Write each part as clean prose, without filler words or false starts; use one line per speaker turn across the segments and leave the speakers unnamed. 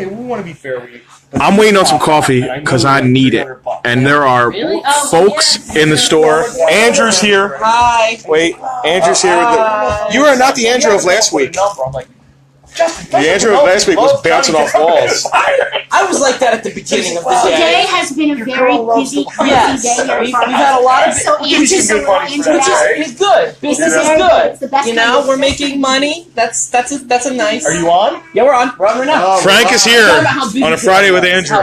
we want to be fair.
I'm waiting on some coffee because I need it. And there are folks in the store. Andrew's here.
Hi.
Wait, Andrew's here. You are not the Andrew of last week. The Andrew of last week was bouncing off walls.
I was like that at the beginning of the day.
Today has been a very busy, crazy day.
We've had a lot of
so
which is good. Business is good. You know, we're making money. That's a nice.
Are you on?
Yeah, we're on. We're on right now.
Frank is here on a Friday with Andrew.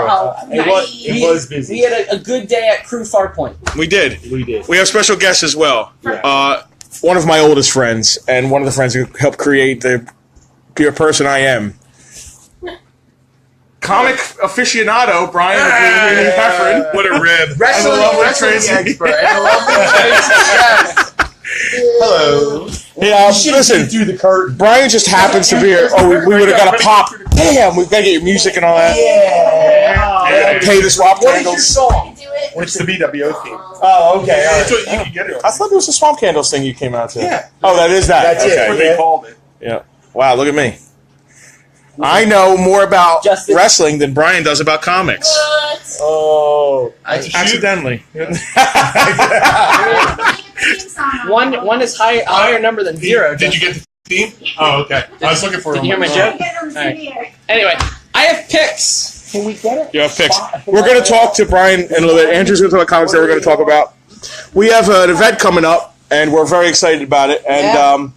It was busy.
We had a good day at Crew Farpoint.
We did. We have special guests as well. One of my oldest friends and one of the friends who helped create the person I am. Comic aficionado, Brian Heffron.
What a rib.
Wrestling expert. And a lovely Tracy, yes. Hello.
Yeah, listen,
through the curtain.
Brian just happens to be here. Oh, we would have got a pop. Damn, we've got to get your music and all that.
Yeah.
Pay the swap
What is
candles.
your song?
It's the BWO theme.
Oh, okay. All right.
So you can get it.
I thought there was a swamp candles thing you came out to.
Yeah.
Oh, that is that.
That's it.
That's what they called it.
Yeah. Wow, look at me. I know more about
Justin.
wrestling than Brian does about comics.
Oh.
Accidentally.
One is higher number than zero.
Did you get the theme? Oh, okay. I was looking for
Did you hear my joke? Right. Anyway, I have picks. Can we get it?
You have picks. We're going to talk to Brian in a little bit. Andrew's going to talk about comics that we're going to talk about. We have an event coming up, and we're very excited about it. And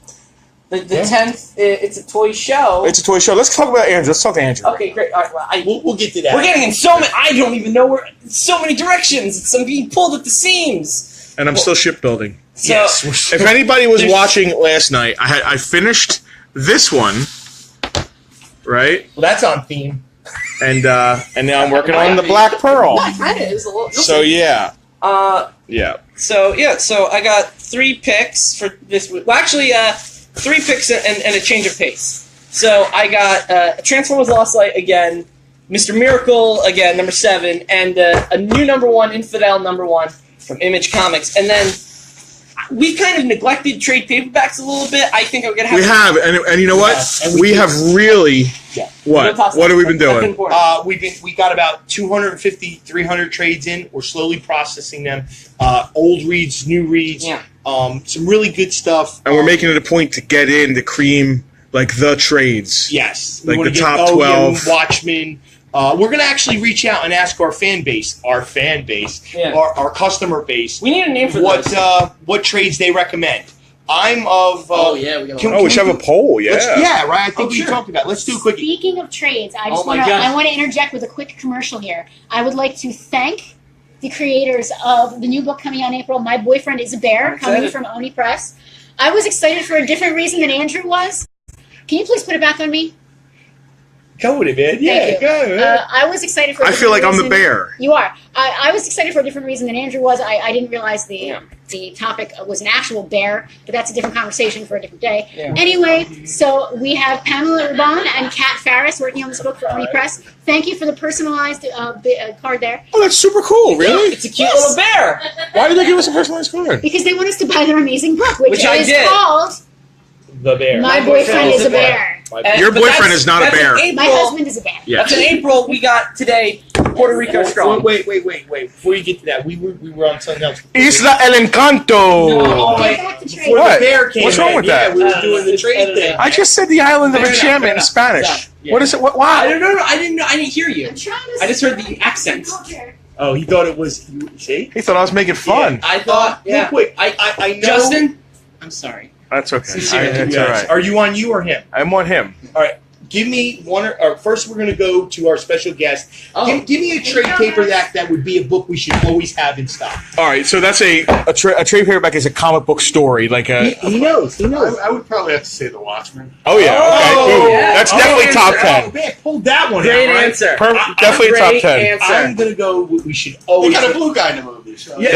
The 10th, it's a toy show.
it's a toy show. Let's talk about Andrew. Let's talk to Andrew.
Okay, great. All right, well,
We'll get to that.
we're getting in so many. I don't even know where. So many directions. I'm being pulled at the seams.
And I'm still shipbuilding.
So,
If anybody was watching last night, I finished this one, right?
Well, that's on theme.
And now I'm working on the Black Pearl.
kind of is a little.
So yeah. Yeah.
So I got 3 picks for this week. Well, actually, 3 picks and a change of pace. So I got Transformers Lost Light again, Mr. Miracle again, number 7, and a new number 1, Infidel number 1 from Image Comics. And then we kind of neglected trade paperbacks a little bit. I think I'm gonna have.
We have, and you know what?
Yeah,
we have really.
Yeah.
What? What have we been doing?
We got about 250, 300 trades in. We're slowly processing them. Old reads, new reads.
Yeah.
Some really good stuff.
And we're making it a point to get in to cream like the trades.
Yes.
Like
We wanna
the top 12.
Watchmen. We're going to actually reach out and ask our fan base,
Yeah.
our customer base,
We need a name for
what
this.
what trades they recommend. I'm of.
We got.
We should have a poll. Yeah.
Yeah, right. I think we
sure.
talked about it. Let's do a quick.
Speaking of trades, I
Oh
just
my
want to
God.
I want to interject with a quick commercial here. I would like to thank the creators of the new book coming out in April, My Boyfriend is a Bear, coming
excited.
from Oni Press. I was excited for a different reason than Andrew was. Can you please put it back on me?
Go with it, man.
Thank you.
Go.
I was excited for.
I feel like I'm the bear.
You are. I was excited for a different reason than Andrew was. I didn't realize the topic was an actual bear, but that's a different conversation for a different day.
Yeah.
Anyway, so we have Pamela Urban and Kat Farris working on this book for Oni Press. Thank you for the personalized card there.
Oh, that's super cool. Really?
It's a cute little bear.
Why did they give us a personalized card?
Because they want us to buy their amazing book, which
I
is
did.
called
The bear.
My Boyfriend is a Bear.
Your boyfriend is not a bear.
My husband is a bear.
Yeah.
That's in April. We got today Puerto Rico strong.
Wait. Before you get to that, we were on something else.
Isla El Encanto.
No.
Get back to trade.
Before
What?
the bear came
What's wrong
in,
with
yeah,
that?
we were doing the trade thing.
I just said the island of
Fair enough,
enchantment
fair
in
enough.
Spanish.
Yeah.
What is it? What?
I
Why?
don't know. I didn't hear you.
I'm trying to
I just heard the accent.
Oh, he thought it was. See?
He thought I was making fun.
Yeah.
I thought.
Real quick, I know.
Justin. I'm sorry.
That's okay.
Sincerely,
It's
Yes.
all right.
Are you on you or him?
I'm on him.
All right. Give me one. Or first, we're going to go to our special guest.
Oh.
Give me a trade paper that would be a book we should always have in stock.
All right. So that's a trade paperback is a comic book story, like a.
He knows. He knows.
I would probably have to say The Watchmen.
Oh yeah. Okay.
Oh,
Boom.
yeah.
That's
Oh,
definitely
answer.
top
Oh,
10.
man, pulled that one
Great
out, right?
answer.
Definitely top
Great
10.
answer.
I'm going to go. We should
They
always.
got a blue guy in the movie. So.
Yeah.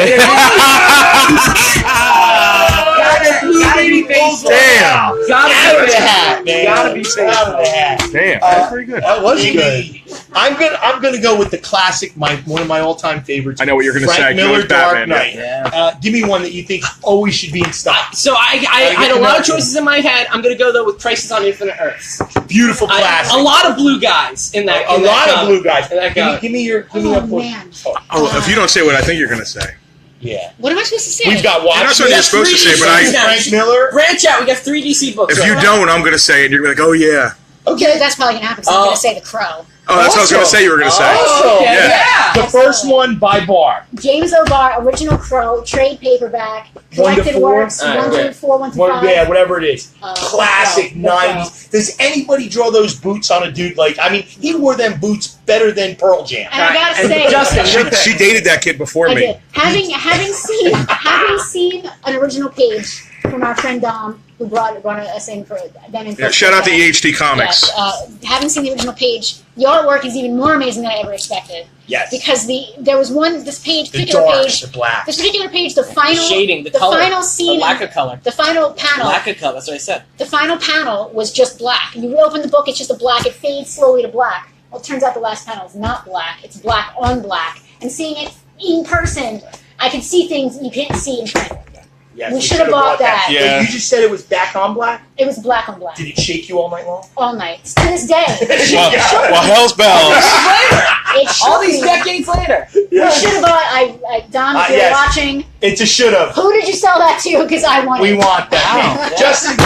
Gotta be faithful.
Damn.
Gotta
Out
be
of the
faithful.
hat, man.
Gotta be
Out of
faithful.
the hat.
Damn. That's pretty good.
That was good.
I'm gonna go with the classic, one of my all-time favorites.
I know what you're going to say.
Frank
You know
Miller,
it's
Dark
Batman.
Knight.
Yeah.
Give me one that you think always should be in stock.
So I had a lot of choices in my head. I'm going to go, though, with Crisis on Infinite Earths.
Beautiful classic.
A lot of blue guys in that.
A lot of blue guys.
In that
Give me your. Give me
Oh,
that
man.
Oh, if you don't say what I think you're going to say.
Yeah.
What am I supposed to say?
We've got
You're not
Watchmen.
what you're supposed to say, but
Frank Miller.
Branch out. We got 3 DC books.
if you don't, I'm going to say it. You're going to be like, oh, yeah.
Okay, that's probably gonna happen. So I'm gonna say The Crow.
Oh, that's what I was going to say you were going to say.
Also,
Okay,
Yeah.
the first one by Barr.
James O'Barr, original Crow, trade paperback,
1 to
collected
4?
works,
All right,
1 through 4, 1 through 5.
Yeah, whatever it is. Classic
The Crow.
90s. Does anybody draw those boots on a dude like? I mean, he wore them boots better than Pearl Jam.
And I gotta
And
say,
Justin,
She dated that kid before
I
me.
did. Having seen an original page from our friend Dom, who brought us in for them in.
Yeah, shout out to EHD Comics.
Yes, having seen the original page, the artwork is even more amazing than I ever expected.
Yes.
Because there was this
The
particular
darks,
page,
the black.
this particular page, the final
shading, the color,
final scene,
the lack of color,
the final panel.
lack of color. That's what I said.
The final panel was just black. You open the book, it's just a black. It fades slowly to black. Well, it turns out the last panel is not black. It's black on black. And seeing it in person, I can see things you can't see in print.
Yes,
We should have bought that.
Yeah.
But you just said it was back on black.
It was black on black
Did it shake you all night long?
all night. To this day,
Well, hell's bells.
it should
All these
be.
decades later.
We should have bought. Dom, if you're
Yes.
watching,
It's a should have.
who did you sell that to? Because I want
We
it.
want that.
Wow.
Justin,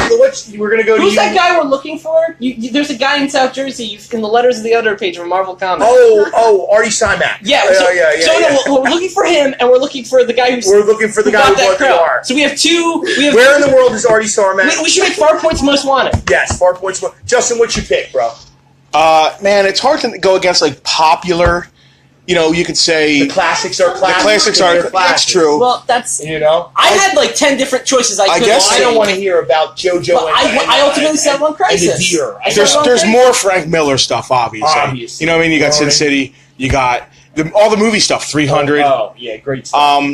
we're gonna go to
Who's
you.
that guy we're looking for? There's a guy in South Jersey in the letters of the other page from Marvel Comics.
Artie Simak.
Yeah, no, we're looking for him, and we're looking for the guy who's
We're looking for the
who
guy who
got that
bought the
crow.
art.
So we have two.
Where in the world is Artie Simak?
We should make Far Point's Most Wanted.
Yes, far points. Justin, what's your pick, bro?
Man, it's hard to go against like popular. You know, you could say
The classics are classics.
classics are.
They're
That's
classics.
true.
Well, that's.
You know,
I had like 10 different choices. I could.
guess
I don't want to hear about JoJo.
But I ultimately settled on Crisis.
And the deer.
I
There's
settled on
there's
Crisis.
more Frank Miller stuff, obviously.
Obviously.
You know what I mean? You got Sin
Alright.
City. You got all the movie stuff. 300.
Oh, yeah, great stuff.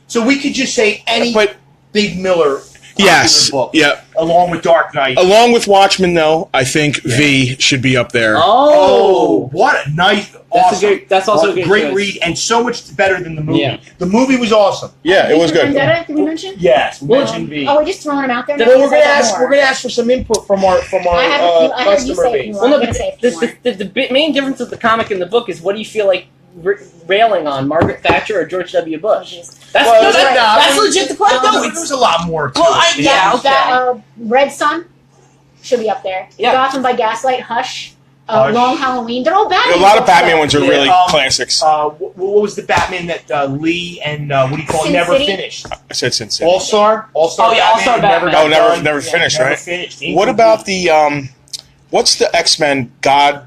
So we could just say any
But
Big Miller.
yes,
popular book,
yeah.
along with Dark Knight.
Along with Watchmen, though, I think V should be up there.
Oh, what a nice, awesome.
That's also a good
great
choice.
read, and so much better than the movie.
Yeah.
The movie was awesome.
Yeah, it was good.
Vendetta, did we mention?
Yes, we
Well,
mentioned V.
Oh, we're just throwing them out there.
Well,
now
we're
because
gonna
I got
ask.
more.
We're gonna ask for some input from our
I have you
customer
say
base.
more.
Well, no,
I'm
but
gonna say a few more.
the main difference of the comic and the book is what do you feel like railing on, Margaret Thatcher or George W. Bush? That's
Well,
that's legit the question.
No,
No,
there was a lot more. To
Well,
it.
yeah, okay.
That, Red Sun should be up there.
Yeah.
Gotham by Gaslight, Hush,
Hush.
Long Halloween. They're all Batman.
A lot of
books,
Batman
though.
ones are
Yeah,
really classics.
What was the Batman that Lee and what do you call it?
Sin
Never
City?
finished?
I said Sin City.
All Star.
Oh, yeah, All-Star Batman.
got
Oh, never-
done.
never finished,
never
right?
Finished.
What about the what's the X-Men God?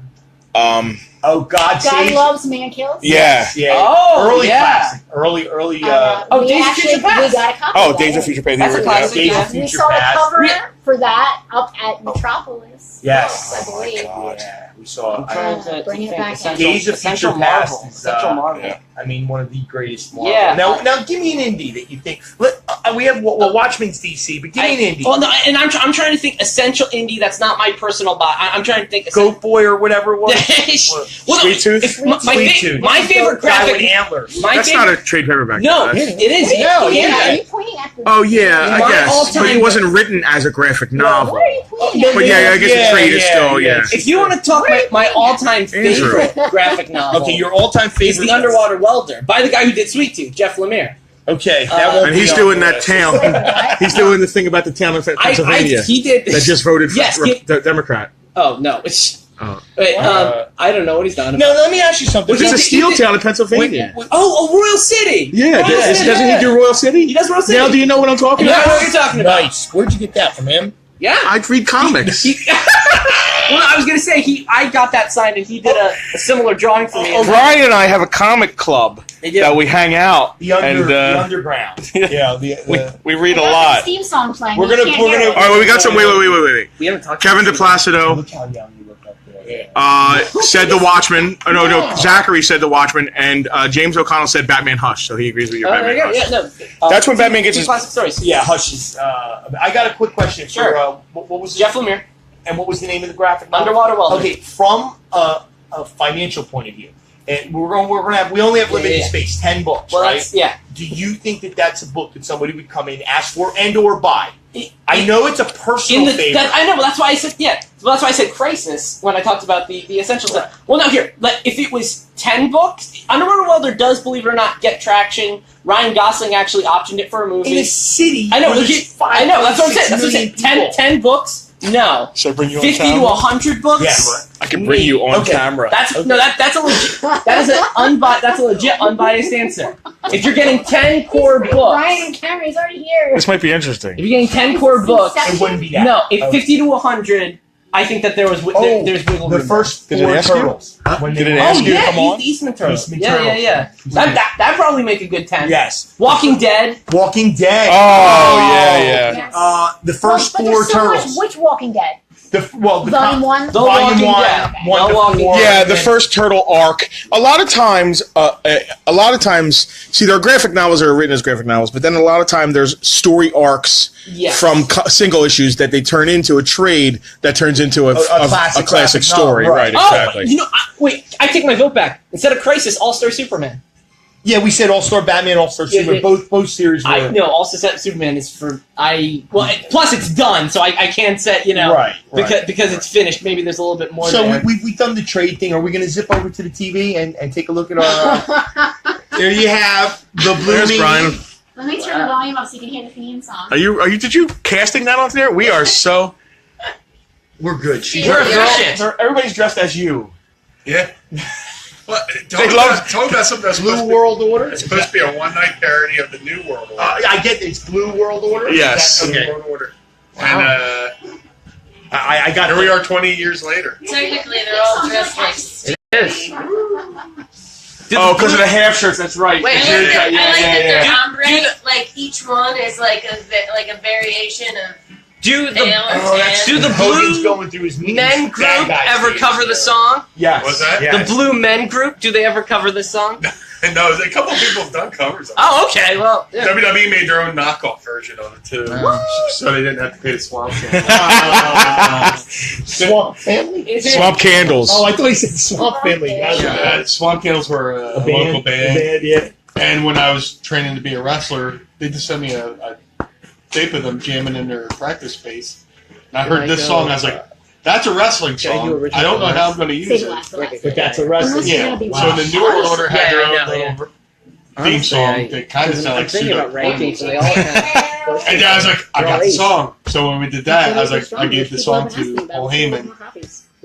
Oh, God
God
Saves.
Loves, Man Kills.
Yeah.
Yeah.
Oh,
early
yeah.
classic. Early.
Oh,
we
Days of
actually,
Future Past.
We got a copy
Oh,
of that.
Days of Future Past.
That's a classic.
Days
Yeah.
of
We
Future
saw the
Past.
cover for that up at Metropolis.
Yes.
I believe.
God.
Yeah, we saw.
I'm trying to
Bringing it
think.
back
Essential,
Days of
Essential
Future Past
Marvel.
is,
Essential Marvel.
yeah.
I mean, one of the greatest Marvel.
Yeah.
Now, give me an indie that you think. We have Watchmen's DC, but give me an indie.
Well, no, and I'm trying to think essential indie that's not my personal buy. I'm trying to think.
Goat Boy or whatever it was.
Well,
Sweet Tooth?
if my
Sweet Tooth.
my favorite
Guy with
graphic.
antlers.
My
That's
favorite,
not a trade paperback.
No,
That's-
it is.
No,
Yeah,
yeah.
are you pointing at the...
Oh yeah, I
My
guess.
all-time-
But it wasn't written as a graphic novel.
Where are you pointing at?
But yeah, I guess the trade is still
If you want to talk my all-time favorite graphic novel,
Okay, your all-time
is
favorite.
The Underwater Welder by the guy who did Sweet Tooth, Jeff Lemire.
Okay, that won't
And
be
he's
on
doing
the
that
list.
town. He's doing the thing about the town of Pennsylvania
He did.
that just voted for
Yes,
the Democrat.
Oh no, it's.
Oh.
Wait, I don't know what he's done.
No, let me ask you something.
It's a steel town in Pennsylvania.
Royal City.
Yeah,
Royal City.
doesn't he do Royal City?
He does Royal City.
Now, do you know what I'm talking
Yeah, I know
about?
what you're talking about.
Nice. Where'd you get that from him?
Yeah.
I read comics.
Well, I was gonna say I got that signed and he did a similar drawing for me.
Brian and I have a comic club
They do.
that we hang out
The
and
underground. Yeah,
we read a
I got
lot.
the Steam song playing.
We're
You
gonna-
can't
we're
hear
gonna-
it.
All right, well, we got some. Wait.
We haven't talked.
Kevin DePlacido
Look how young you look up there.
said The Watchmen. Oh, no, Zachary said The Watchmen, and James O'Connell said Batman Hush, so he agrees with your
Oh, there
Batman
you go.
Hush.
Yeah, no.
That's when Batman gets
two
his-
classic stories.
Yeah, Hush is. I got a quick question.
Sure.
For, what was
Jeff Lemire,
and what was the name of the graphic novel?
Underwater Welder.
Okay, from a financial point of view, and we only have limited space, 10 books,
Well,
right?
yeah.
Do you think that that's a book that somebody would come in, ask for, and or buy? I know it's a personal favorite.
I know, but that's why I said Well, that's why I said Crisis when I talked about the essential stuff. Well, no, here, if it was 10 books, Underworld Welder does, believe it or not, get traction. Ryan Gosling actually optioned it for a movie.
In a city,
I know.
where there's
I know. That's what I'm saying.
5.6 million
10 books. No.
Should I bring you on
50 to
camera?
100 books.
Yes.
I can bring you on
Okay.
camera.
That's a legit unbiased answer. If you're getting 10 core books,
Brian and Cameron's already here.
This might be interesting.
if you're getting 10 core books,
It wouldn't be that.
no, if 50 to 100, I think that there's wiggle room.
The first
Did it
4
ask you?
turtles.
Did it
Oh
ask you to
yeah,
come on?
Eastman Turtles.
Eastman
Yeah.
Turtles.
That probably make a good 10.
Yes.
Walking Dead.
Walking Dead.
Oh, yeah.
Yes.
The first
but
4
there's so much.
turtles.
Which Walking Dead?
The
Volume 1?
The
Volume
Walking
1,
Dead.
1
The
to
Walking
4.
Yeah, the
and
first turtle arc. A lot of times, see, there are graphic novels that are written as graphic novels, but then a lot of time there's story arcs
Yes.
from single issues that they turn into a trade that turns into a classic
graphic
story.
novel,
Right,
right.
exactly.
I take my vote back. Instead of Crisis, All-Star Superman.
Yeah, we said All-Star Batman, All-Star Superman. Both series were.
I know. All-Star Superman is for plus it's done, so I can't say
Right.
because it's finished. Maybe there's a little bit more.
So
there.
we've done the trade thing. Are we going to zip over to the TV and take a look at our? There you have the Blue
There's
Meanie.
Brian.
Let me turn the volume up so you can hear the theme song.
Are you? Did you casting that onto there? We are so.
We're good. She's
You're a
yeah.
shit.
Everybody's dressed as you.
Yeah. Well,
They love-
talk about something that's
Blue
supposed to
World Order.
be, it's supposed to be a one-night parody of the New World Order.
I get it. It's Blue World Order.
Yes.
Is that-
New
okay.
World Order.
Wow.
And
I got
here we are 20 years later.
Technically, they're all dressed like.
Yes.
Oh, because of the half shirts. That's right.
Wait, I like
Yeah,
that,
yeah,
I like
yeah,
that
yeah.
their ombre, like each one is like a variation of
Do the
pale and tan.
do the
Hogan's
Blue
going through his
Men group
Bad guys
ever
stage,
cover the
yeah.
song?
Yes.
What's that?
Yes.
The Blue Men group, do they ever cover this song?
No, a couple of people have done covers of it.
Oh, okay. Well, yeah.
WWE made their own knockoff version of it too, so they didn't have to pay the Swamp Channel.
Swamp Family.
Is it-
Swamp Candles.
Oh, I thought he said Swamp Family.
Swamp Candles were a local band, and when I was training to be a wrestler, they just sent me a tape of them jamming in their practice space. And I heard this song, I was like, "That's a wrestling song. I don't know how I'm going to use
Save
it."
the last, the last.
But that's a wrestling.
Yeah.
Wow.
So the New World Order had their
Yeah,
own
I know,
little theme song that kind of sounded like pseudo.
so they all have.
And then I was like, I got the song. So when we did that, I was like, I gave the song to Paul Heyman,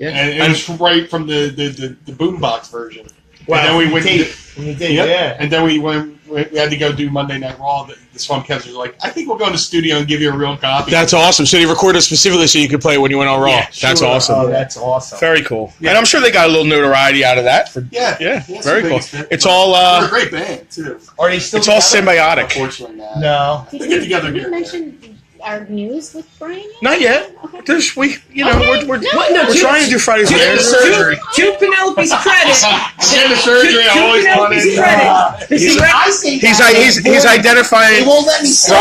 and it was right from the boombox version.
Wow.
And then we went.
Tape. Yep.
Yeah. And then we had to go do Monday Night Raw. The Swamp Cats was like, I think we'll go in the studio and give you a real copy.
That's awesome. So they recorded it specifically so you could play it when you went on Raw.
Yeah,
That's
sure.
awesome.
Oh, that's awesome.
Very cool.
Yeah.
And I'm sure they got a little notoriety out of that.
yeah,
Yeah,
it's
very
the
cool.
biggest hit.
It's all
They're a great band too.
Are they still?
it's all
together?
symbiotic.
Unfortunately, not.
No.
Did
They get together
Did you
again.
mention our news with Brian yet?
Not yet.
Okay.
There's we're
Okay.
we're
No,
trying to do Fridays
to,
with
Yeah,
Aaron.
surgery.
to Penelope's credit.
Get the surgery. I always
Penelope's
wanted.
credit.
He's identifying.
They won't let me say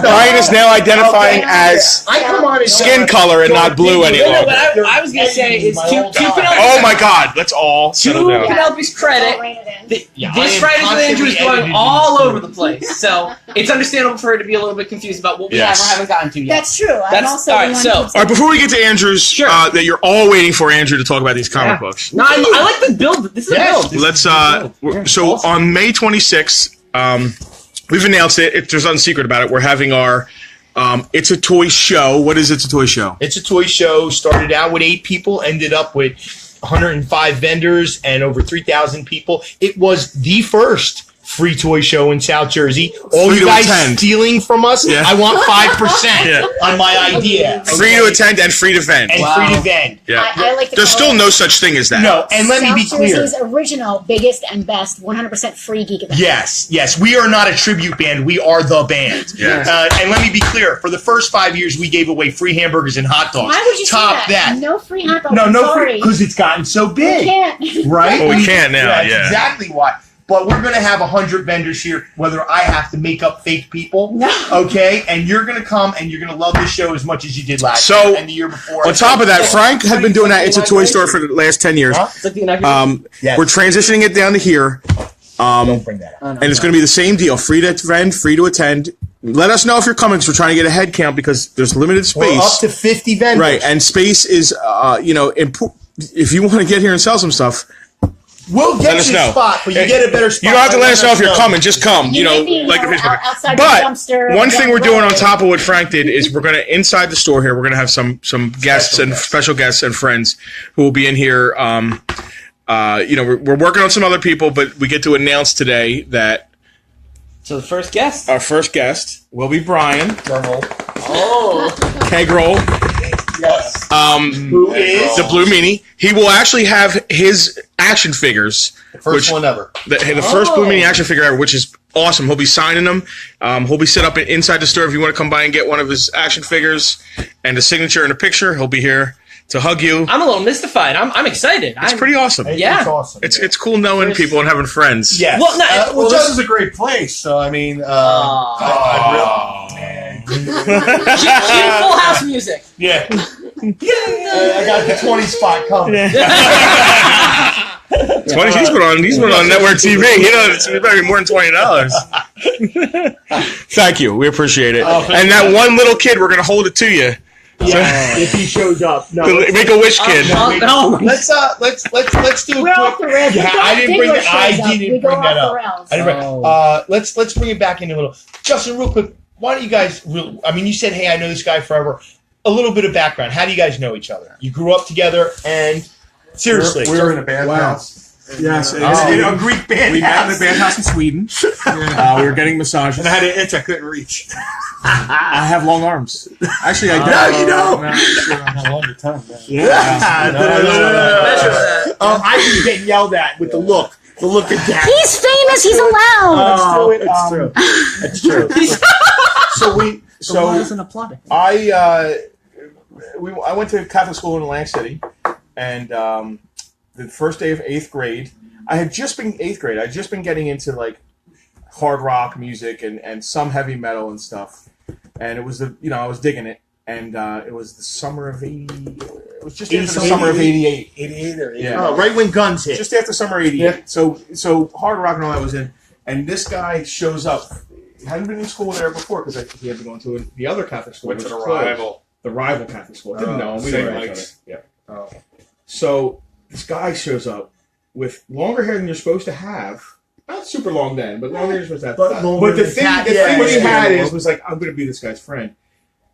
Brian is now identifying
Okay.
as
I come on and
skin color and not blue any
No,
longer.
what I was going to say is to Penelope's,
Oh my God! Let's all settle
to
down.
Penelope's credit.
I'll rein it in.
This Fridays with Andrew is going all over the place, so it's understandable for her to be a little bit confused about what we
Yes.
have or haven't gotten to yet.
That's true. I'm
That's-
also
all
the
right,
one
so-
who
All right, before we get to Andrew's,
Sure.
that you're all waiting for Andrew to talk about these comic
Yeah.
books.
No, I like the build. This is a build.
Let's so on May 26th, we've announced it. There's nothing secret about it. We're having our It's a Toy Show. What is It's a Toy Show?
It's a toy show. Started out with 8 people, ended up with 105 vendors and over 3,000 people. It was the first free toy show in South Jersey. All
Free
you
to
guys
attend.
stealing from us,
Yeah.
I want 5%
Yeah.
on my idea.
Free to attend and free to vend.
And
Wow.
free to vend.
Yeah.
I like to
There's
call
still
it
no such thing as that.
No, and let me be
South
clear.
Jersey's original, biggest, and best 100% free geek event.
Yes. We are not a tribute band. We are the band.
Yeah.
And let me be clear. For the first 5 years, we gave away free hamburgers and hot dogs.
Why would you
Top
say that? No free hot dogs.
No
I'm
free
sorry.
because it's gotten so
We
big.
can't.
Right?
Well, we can now,
That's
yeah.
exactly why. But we're going to have 100 vendors here, whether I have to make up fake people,
No.
okay? And you're going to come and you're going to love this show as much as you did last
So,
year and the year before.
On top of that, Frank had been doing that It's a Toy Store for the last 10 years.
Huh?
It's like the inauguration.
Yes.
We're transitioning it down to here.
Don't bring that up.
And it's going to be the same deal. Free to attend, free to attend. Let us know if you're coming because we're trying to get a head count because there's limited
We're
space.
up to 50 vendors.
Right, and space is, if you want to get here and sell some stuff,
We'll get
let us
you a
know.
spot, but you get a better spot.
you don't have to
by
let us know if you're
letting
coming. Just come.
You may be,
like
you
the
know,
Facebook.
outside the
But
dumpster,
one thing
down
we're
the
doing on
road.
top of what Frank did is we're going to inside the store here. We're going to have some guests and special guests and friends who will be in here. We're working on some other people, but we get to announce today that
So the first guest.
our first guest will be Brian
Oh.
Kegrol.
Yes.
Who
Who is
the Blue Meanie? He will actually have his action figures.
first one ever?
The first Blue Meanie action figure ever, which is awesome. He'll be signing them. He'll be set up inside the store if you want to come by and get one of his action figures and a signature and a picture. He'll be here to hug you.
I'm a little mystified. I'm excited.
It's pretty awesome.
Yeah.
It's awesome.
It's cool knowing
First-
people and having friends.
Yes.
Well, no,
Well, this is a great place. So I mean,
Cue Full House music.
yeah.
I got the 20 spot coming.
He's been on network TV. It's better be more than $20. Thank you. We appreciate it. And that one little kid, we're gonna hold it to you.
Yeah, if he shows up. No,
The Make a Wish kid.
let's do a
We're off the
quick.
rails.
Yeah, I didn't bring that. I didn't bring that up. I didn't bring.
Oh.
Let's bring it back in a little. Justin, real quick. Why don't you guys? You said, "Hey, I know this guy forever." A little bit of background. How do you guys know each other? You grew up together, and seriously,
We were in a band house.
Yes,
in a Greek band.
we met in a band house in Sweden. We were getting massages.
And I had an itch I couldn't reach.
I have long arms. Actually, I don't.
No, you don't.
I have a longer tongue.
Yeah.
I was getting yelled at with the look. The look at that.
He's famous. He's allowed.
It's true.
I went to Catholic school in Atlantic City, and the first day of 8th grade, I had just been 8th grade. I'd just been getting into like hard rock music and some heavy metal and stuff, and it was I was digging it, and it was the summer of 80. It was just after the summer of 88.
88 or 88.
Yeah.
Oh, right when Guns hit.
Just after summer 88.
Yeah.
So hard rock and all that was in, and this guy shows up. He hadn't been in school there before because he had been going to the other Catholic school.
Went to
which
the
was closed.
rival.
The rival Catholic school. Didn't know him. We
same
didn't know each
likes.
other. Yeah. So this guy shows up with longer hair than you're supposed to have. Not super long then, but longer than you're supposed to have.
But
the thing what he had was like, I'm going to be this guy's friend.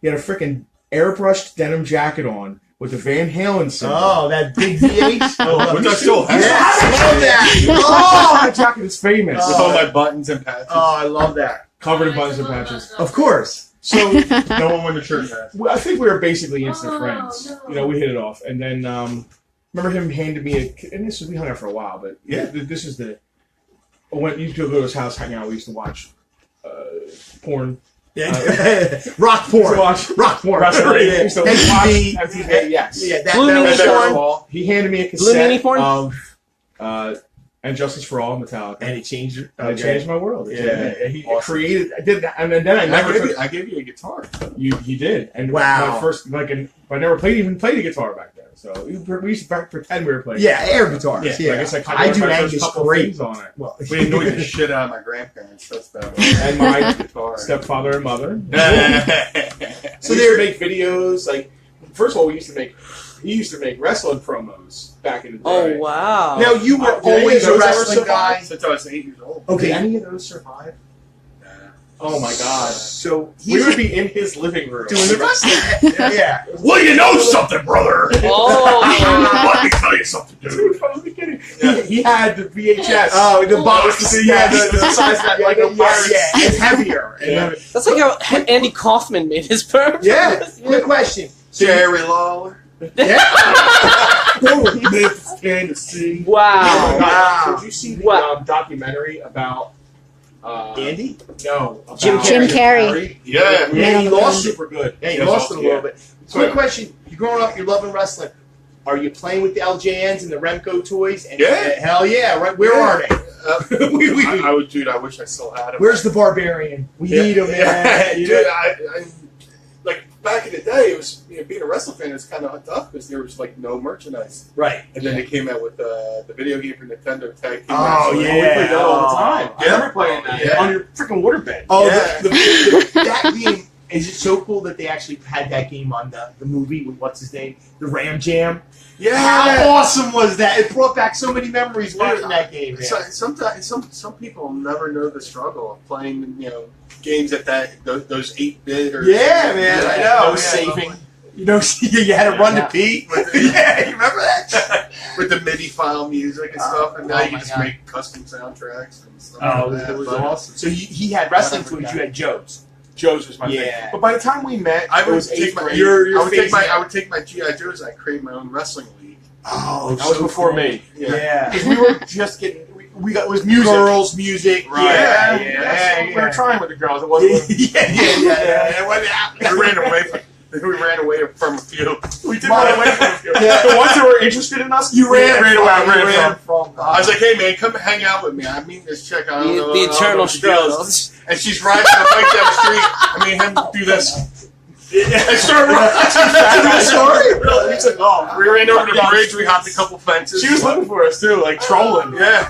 He had a freaking airbrushed denim jacket on with the Van Halen symbol.
Oh, that big V8.
Which I still have.
Yes, I love that.
Oh, that jacket is famous.
With all my buttons and patches.
Oh, I love that.
Covered in buttons and patches.
Of course.
So
No one went to church hat.
I think we were basically instant friends. We hit it off. And then remember him handed me and we hung out for a while, but this is when you used to go to his house, hang out, we used to watch porn.
Yeah. Rock porn.
Rock porn.
Right.
We used to watch MTV, yes.
Yeah, that
Blue Meanie porn.
He handed me a
Blue Meanie
cassette
porn?
of And Justice for All, Metallica.
And it changed it.
It changed my world.
Yeah.
He
Awesome.
created. I did that, and then I never took.
I gave you a guitar.
He did, and
Wow.
my first I never played a guitar back then, so we used to pretend we were playing.
Yeah, air guitars.
Yeah.
Yeah.
I guess
I do
my first
Angus
couple
great.
things on it.
Well,
We annoyed the shit out of my grandparents. That's about it.
And my
Guitar.
stepfather and mother.
So
So they make videos. Like, first of all, he used to make wrestling promos back in the day.
Oh wow!
Now, you were
Did any
always
of
a
those ever
wrestling
survive?
guy.
Since I was 8 years old.
Did
Okay.
any of those survive? Oh my god!
So
We would be in his living room
doing the wrestling. Yeah.
Well, you know something, brother.
Oh,
Let me tell you something,
Dude, from the beginning. He had the VHS.
Oh, the box.
Yeah, the size that, like a pirate.
Yeah, it's heavier.
Yeah.
that's like how Andy Kaufman made his perm.
Yeah. Quick question.
Jerry Lawler.
Yeah.
Memphis, Tennessee.
Wow.
Wow.
Did you see the
What?
Documentary about
Andy?
No, about
Jim
Carrey.
Yeah.
Yeah, he lost it.
super good.
Yeah, you lost it a little bit.
So-
Quick question. You're growing up, you're loving wrestling. Are you playing with the LJNs and the Remco toys? And
Yeah.
hell yeah. Right. Where
Yeah.
are they?
I would, dude. I wish I still had him.
Where's the Barbarian? We need him, man.
Dude, I like back in the day, it was being a wrestling fan is kind of tough because there was like no merchandise.
Right.
And then they came out with the video game for Nintendo Tag Team.
Oh,
Wrestling.
yeah. We played that all the time. I
Yeah.
remember playing that on your freaking waterbed.
Oh,
Yeah.
that game, is it so cool that they actually had that game on the movie with, what's his name? The Ram Jam?
Yeah.
How awesome was that? It brought back so many memories watching that game, man.
Sometimes some people never know the struggle of playing, games at those 8-bit or
Yeah, man, I know.
No
Yeah.
saving.
You had to run to pee. Yeah, you remember that?
with the MIDI file music and stuff, and now
oh
you
my
just
God.
make custom soundtracks and stuff.
Oh,
like that.
it was
But
awesome. So he had wrestling
Whatever,
toys, you had Joe's.
Joe's was my
Yeah.
thing. But by the time we met,
I
it
would
was
take
8th
my
grade.
I would take my GI Joes and I create my own wrestling league.
Oh,
That was before me.
Yeah.
Because we were just getting, we got, it was music.
Girls, music.
Right.
Yeah.
We were trying with the girls. It wasn't.
Yeah. What happened?
We ran away from a few.
We did run away from a few. The ones that were interested in us,
You ran
away.
ran from.
I was like, hey man, come hang out with me. I meet this chick. I don't know.
The
I don't know
eternal
what the deal
struggle.
is. And she's riding a bike down the street. I mean, him do this. I started running.
Story? He's like, oh,
We ran over the bridge. We hopped a couple fences.
she was looking for us too, like trolling.
Yeah.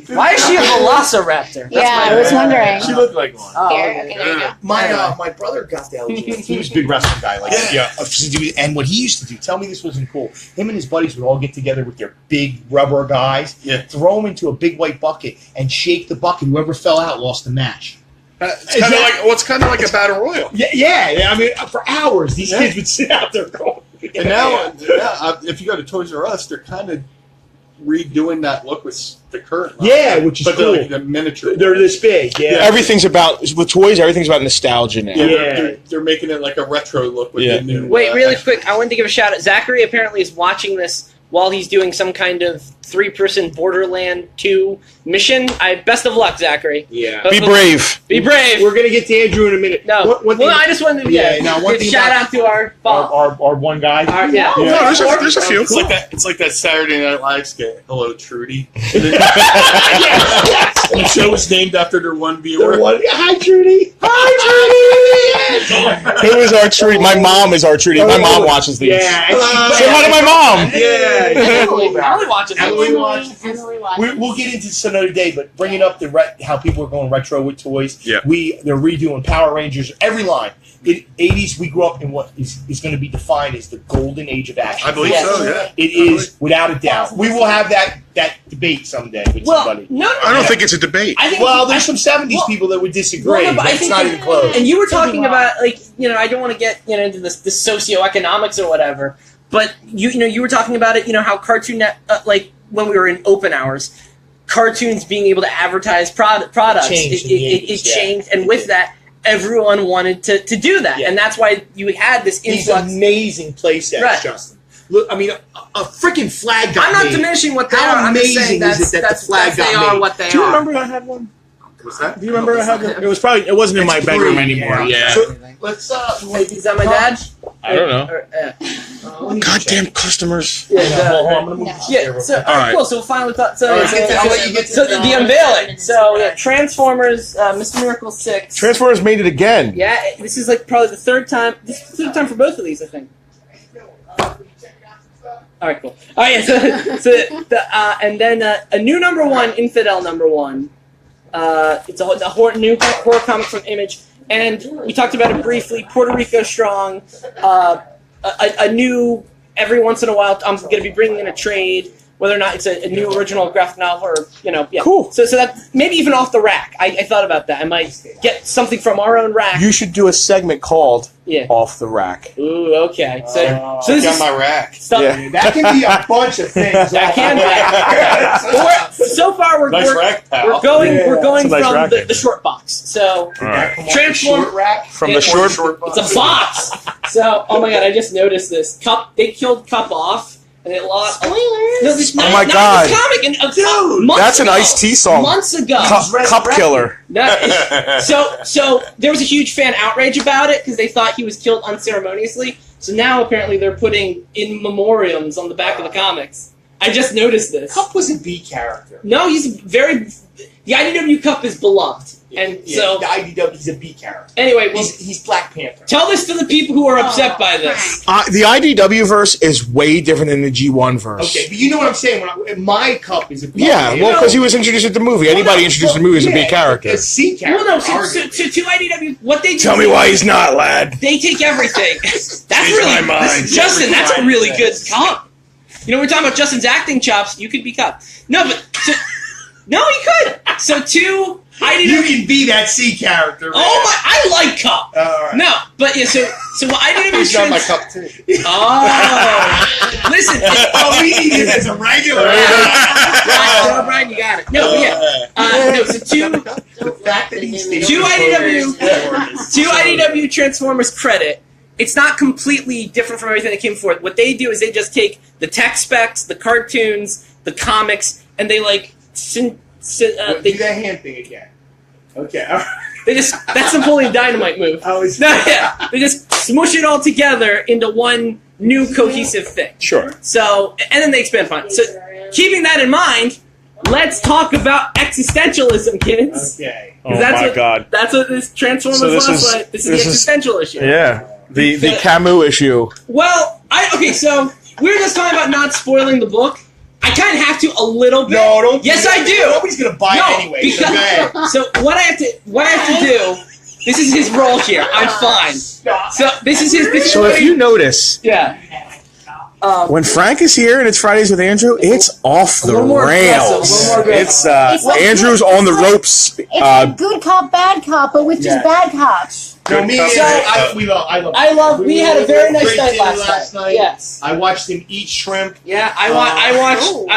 Why is she a velociraptor?
Yeah, I was wondering.
She looked like one.
Oh,
Here, okay, there you go.
My brother got the LG. He was a big wrestling guy, and what he used to do. Tell me this wasn't cool. Him and his buddies would all get together with their big rubber guys, throw them into a big white bucket, and shake the bucket. Whoever fell out lost the match.
It's kind of like a battle royal.
Yeah. I mean, for hours, these kids would sit out there going.
And now, if you go to Toys R Us, they're kind of redoing that look with the current line.
Yeah, which is
but
cool.
they're like the miniature.
They're this big. Yeah.
Everything's about with toys. Everything's about nostalgia now.
Yeah, they're making it like a retro look with the new.
Wait, really quick, I wanted to give a shout out. Zachary apparently is watching this while he's doing some kind of 3-person Borderland 2 mission. Best of luck, Zachary.
Yeah.
But-
Be brave.
Be brave.
We're gonna get to Andrew in a minute.
No.
One thing-
Well, I just wanted to
one
give
thing
shout
about
out to our
our one guy.
yeah.
No, there's a few.
It's like that. It's like that Saturday Night Live skit. Hello, Trudy. And the show was named after their one viewer.
Hi, Trudy.
Who is our Trudy? My mom is our Trudy. My mom watches these.
Yeah.
Say hi to my mom.
Yeah.
Emily watches it.
Emily watches.
Emily watches.
We'll get into this another day, but bringing up how people are going retro with toys.
Yeah.
They're redoing Power Rangers, every line. In 80s, we grew up in what is going to be defined as the golden age of action.
I believe so. Yeah.
It is, without a doubt. We will have that debate someday with somebody.
No.
I don't think it's a debate.
I think
Well, there's some 70s people that would disagree,
Well, no, but
but
I
it's
think
not
that-
even close.
And you were talking about, I don't want to get into this socioeconomics or whatever, but you were talking about it, how Cartoon Net, when we were in open hours, cartoons being able to advertise products,
Changed in the
it
80s, yeah.
changed, and with that, everyone wanted to do that,
Yeah.
and that's why you had this
These
influx.
amazing playsets,
Right.
Justin. Look, I mean, a freaking flag got
I'm not
made.
diminishing what they
How
are. I'm just saying
amazing is it that the flag
they
got
are
made?
what they
Do you
are.
remember I had one?
What's that?
Do you remember I had one? It wasn't in my
It's
bedroom
free,
anymore.
yeah.
So,
Let's
Is that my dad?
I don't know.
Or,
Goddamn customers.
yeah,
I'm gonna move
No.
this
Yeah,
here real
so,
quick.
All right.
cool. So finally, I'll
let you get to
the unveiling. So Transformers, Mr. Miracle 6.
Transformers made it again.
Yeah, this is probably the third time. This is the third time for both of these, I think. All right, cool. All right, and then a new number one, Infidel number one. It's a new horror comic from Image, and we talked about it briefly. Puerto Rico strong. A new every once in a while. I'm going to be bringing in a trade. Whether or not it's a new original graphic novel or, yeah.
Cool.
So that maybe even off the rack. I thought about that. I might get something from our own rack.
You should do a segment called
Yeah.
Off the Rack.
Ooh, okay. So this
Got
is
my rack.
stuff.
Yeah.
That can be a bunch of things.
That can be. But so far we're
Nice rack, pal.
we're going
It's a nice
from
rack,
the short box. So
Transform rack.
From the short.
it's a box. So oh my god, I just noticed this. Cup, they killed Cup off and it lost.
Spoilers.
No, this,
Oh my God.
This comic and
Dude,
months
That's an
ago.
Ice-T song.
Months ago.
Cup Killer.
No, so there was a huge fan outrage about it because they thought he was killed unceremoniously. So now apparently they're putting in memoriams on the back of the comics. I just noticed this.
Cup was a B character.
No, he's very. The IDW Cup is beloved, and so
the IDW he's a B character.
Anyway, well,
he's Black Panther.
Tell this to the people who are upset by this.
The IDW verse is way different than the G1 verse.
Okay, but you know what I'm saying. My Cup is a B.
Yeah, well, because he was introduced at the movie. Anybody introduced in the movie is a B character.
A C character.
Well, no, so to IDW, what they do?
Tell me why he's not, lad.
They take everything. That's
Change
really
my mind.
Justin. That's a really good comp. You know, we're talking about Justin's acting chops. You could be Cup. No, but no, you could. So two IDW.
You can be that C character. Right?
Oh my! I like Cup.
Right.
No, but yeah. So IDW.
He's not my cup too.
Oh, listen.
We need him as a regular.
Brian, you got it. No, but yeah. No, so two IDW Transformers credit. It's not completely different from everything that came forth. What they do is they just take the tech specs, the cartoons, the comics, and they like.
Do that hand thing again. Okay. All right.
They just that's Napoleon Dynamite move. They just smush it all together into one new cohesive thing.
Sure.
So and then they expand upon it. So keeping that in mind, let's talk about existentialism, kids.
Okay.
Oh my God.
That's what this Transformers This is the existential issue.
Yeah. The Camus issue.
Well, so we were just talking about not spoiling the book. I kind of have to a little bit.
No, don't.
Yes, I do.
Nobody's gonna buy it anyway.
Because, so what I have to do. This is his role here. I'm fine. So this is his.
So if you notice, when Frank is here and it's Fridays with Andrew, it's off the rails. It's Andrew's on the ropes.
It's like good cop, bad cop, but with just bad cops.
No, me and
we had a very nice night last night. Yes.
I watched him eat shrimp.
Yeah, I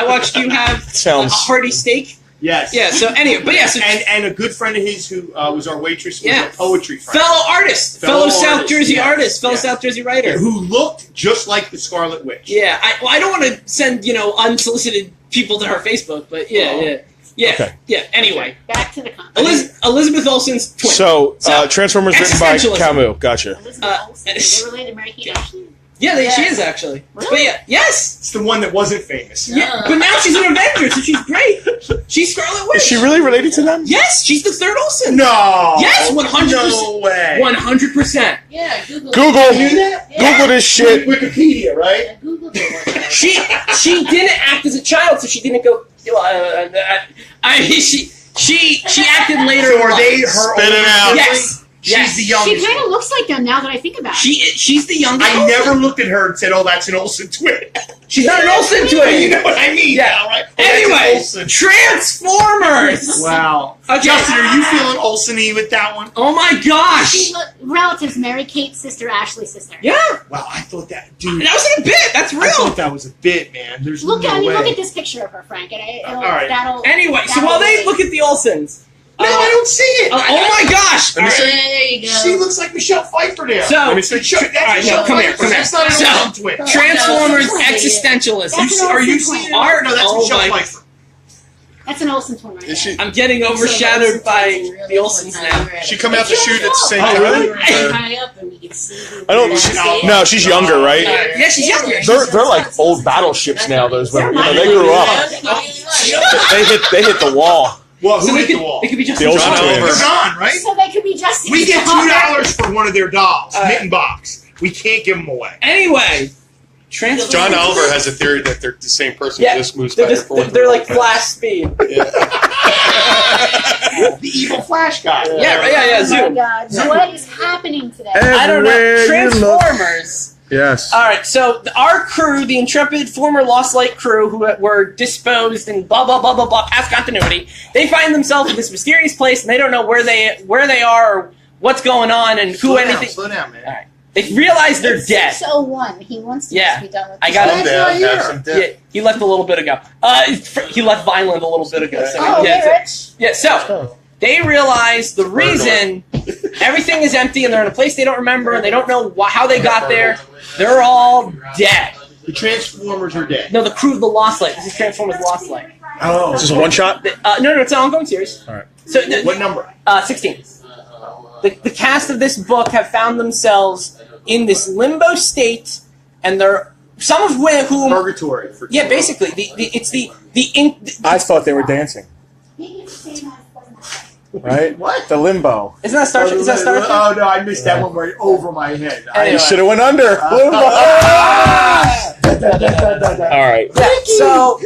watched you have a hearty steak.
Yes.
Yeah. So anyway, but yeah. So
and a good friend of his who was our waitress was a poetry friend.
Fellow artist, fellow South Jersey artist, fellow South Jersey writer
who looked just like the Scarlet Witch.
Yeah. I don't want to send unsolicited people to her Facebook, but yeah. Okay. Yeah. Anyway,
back to the content.
Elizabeth Olsen's twin.
So Transformers written by Camus. Gotcha.
Elizabeth Olsen. Is they related to Mary Kate Ashley?
Yeah, she is actually.
Really?
But yeah, yes.
It's the one that wasn't famous.
Yeah, but now she's an Avenger, so she's great. She's Scarlet Witch.
Is she really related to them?
Yes, she's the third Olsen.
No.
Yes, 100%.
No way.
100%.
Yeah, Google.
Google this shit.
Wikipedia, right?
I Googled it.
She didn't act as a child, so she didn't go. She acted later.
So are they her?
Spit it out.
Yes.
She's the youngest.
She kind of looks like them now that I think about it.
She's the youngest.
I never looked at her and said, "Oh, that's an Olsen twin."
She's not an Olsen twin.
You know what I mean?
Yeah.
Now, right?
Anyway, Transformers.
Wow.
Okay.
Justin, are you feeling Olsen-y with that one?
Oh my gosh.
Relatives, Mary Kate's sister, Ashley's sister.
Yeah.
Wow, I thought that, dude.
That wasn't a bit. That's real.
I thought that was a bit, man. There's
look
no way.
Look at this picture of her, Frank. And
all right.
Anyway, so while they look at the Olsens.
No, I don't see it.
Oh my gosh!
There you go.
She looks like Michelle Pfeiffer there.
So,
that's Michelle
come here.
Pfeiffer. That's not an Olsen twin.
Transformers
No,
existentialism.
Are you seeing art? No, that's Michelle Pfeiffer.
That's an Olsen twin right there.
I'm getting overshadowed by the Olsens now.
She come out to shoot at the same
time.
Really?
I don't. No, she's younger, right?
Yeah, she's younger.
They're like old battleships now. Those women, they grew up. They hit the wall.
Well, who hit the wall?
They could be just
the Olsen
They're
twins.
gone, right?
So they could be just.
We get $2 for one of their dolls, mitten box. We can't give them away.
Anyway,
John Oliver has a theory that they're the same person.
Yeah,
just moves back and forth.
they're like flash speed.
Yeah.
The evil Flash guy.
Yeah.
Oh
Zoom.
my God! What is happening today?
I don't know. Transformers.
Yes.
All right, so our crew, the intrepid former Lost Light crew who were disposed and blah, blah, blah, blah, blah, past continuity, they find themselves in this mysterious place, and they don't know where they are or what's going on and who anything...
Slow down, man.
All right. They realize they're dead.
6:01. He wants to just be done with
I got him
down. Have some dip.
Yeah, he left a little bit ago. He left Vineland a little bit ago. So so they realize the reason everything is empty and they're in a place they don't remember and they don't know how they got there. They're all dead.
The Transformers are dead.
No, the crew of the Lost Light. This is Transformers Lost Light.
Oh. Is this a one-shot?
No, it's an ongoing series.
All right.
So,
what number?
16. The cast of this book have found themselves in this limbo state, and they're some of whom
Purgatory.
yeah, basically
I thought they were dancing. Right?
What?
The limbo.
Isn't that Star Trek? Is that Star Trek?
Oh no, I missed that one right over my head.
Anyway.
You should have went under. Limbo. All right.
Yeah. So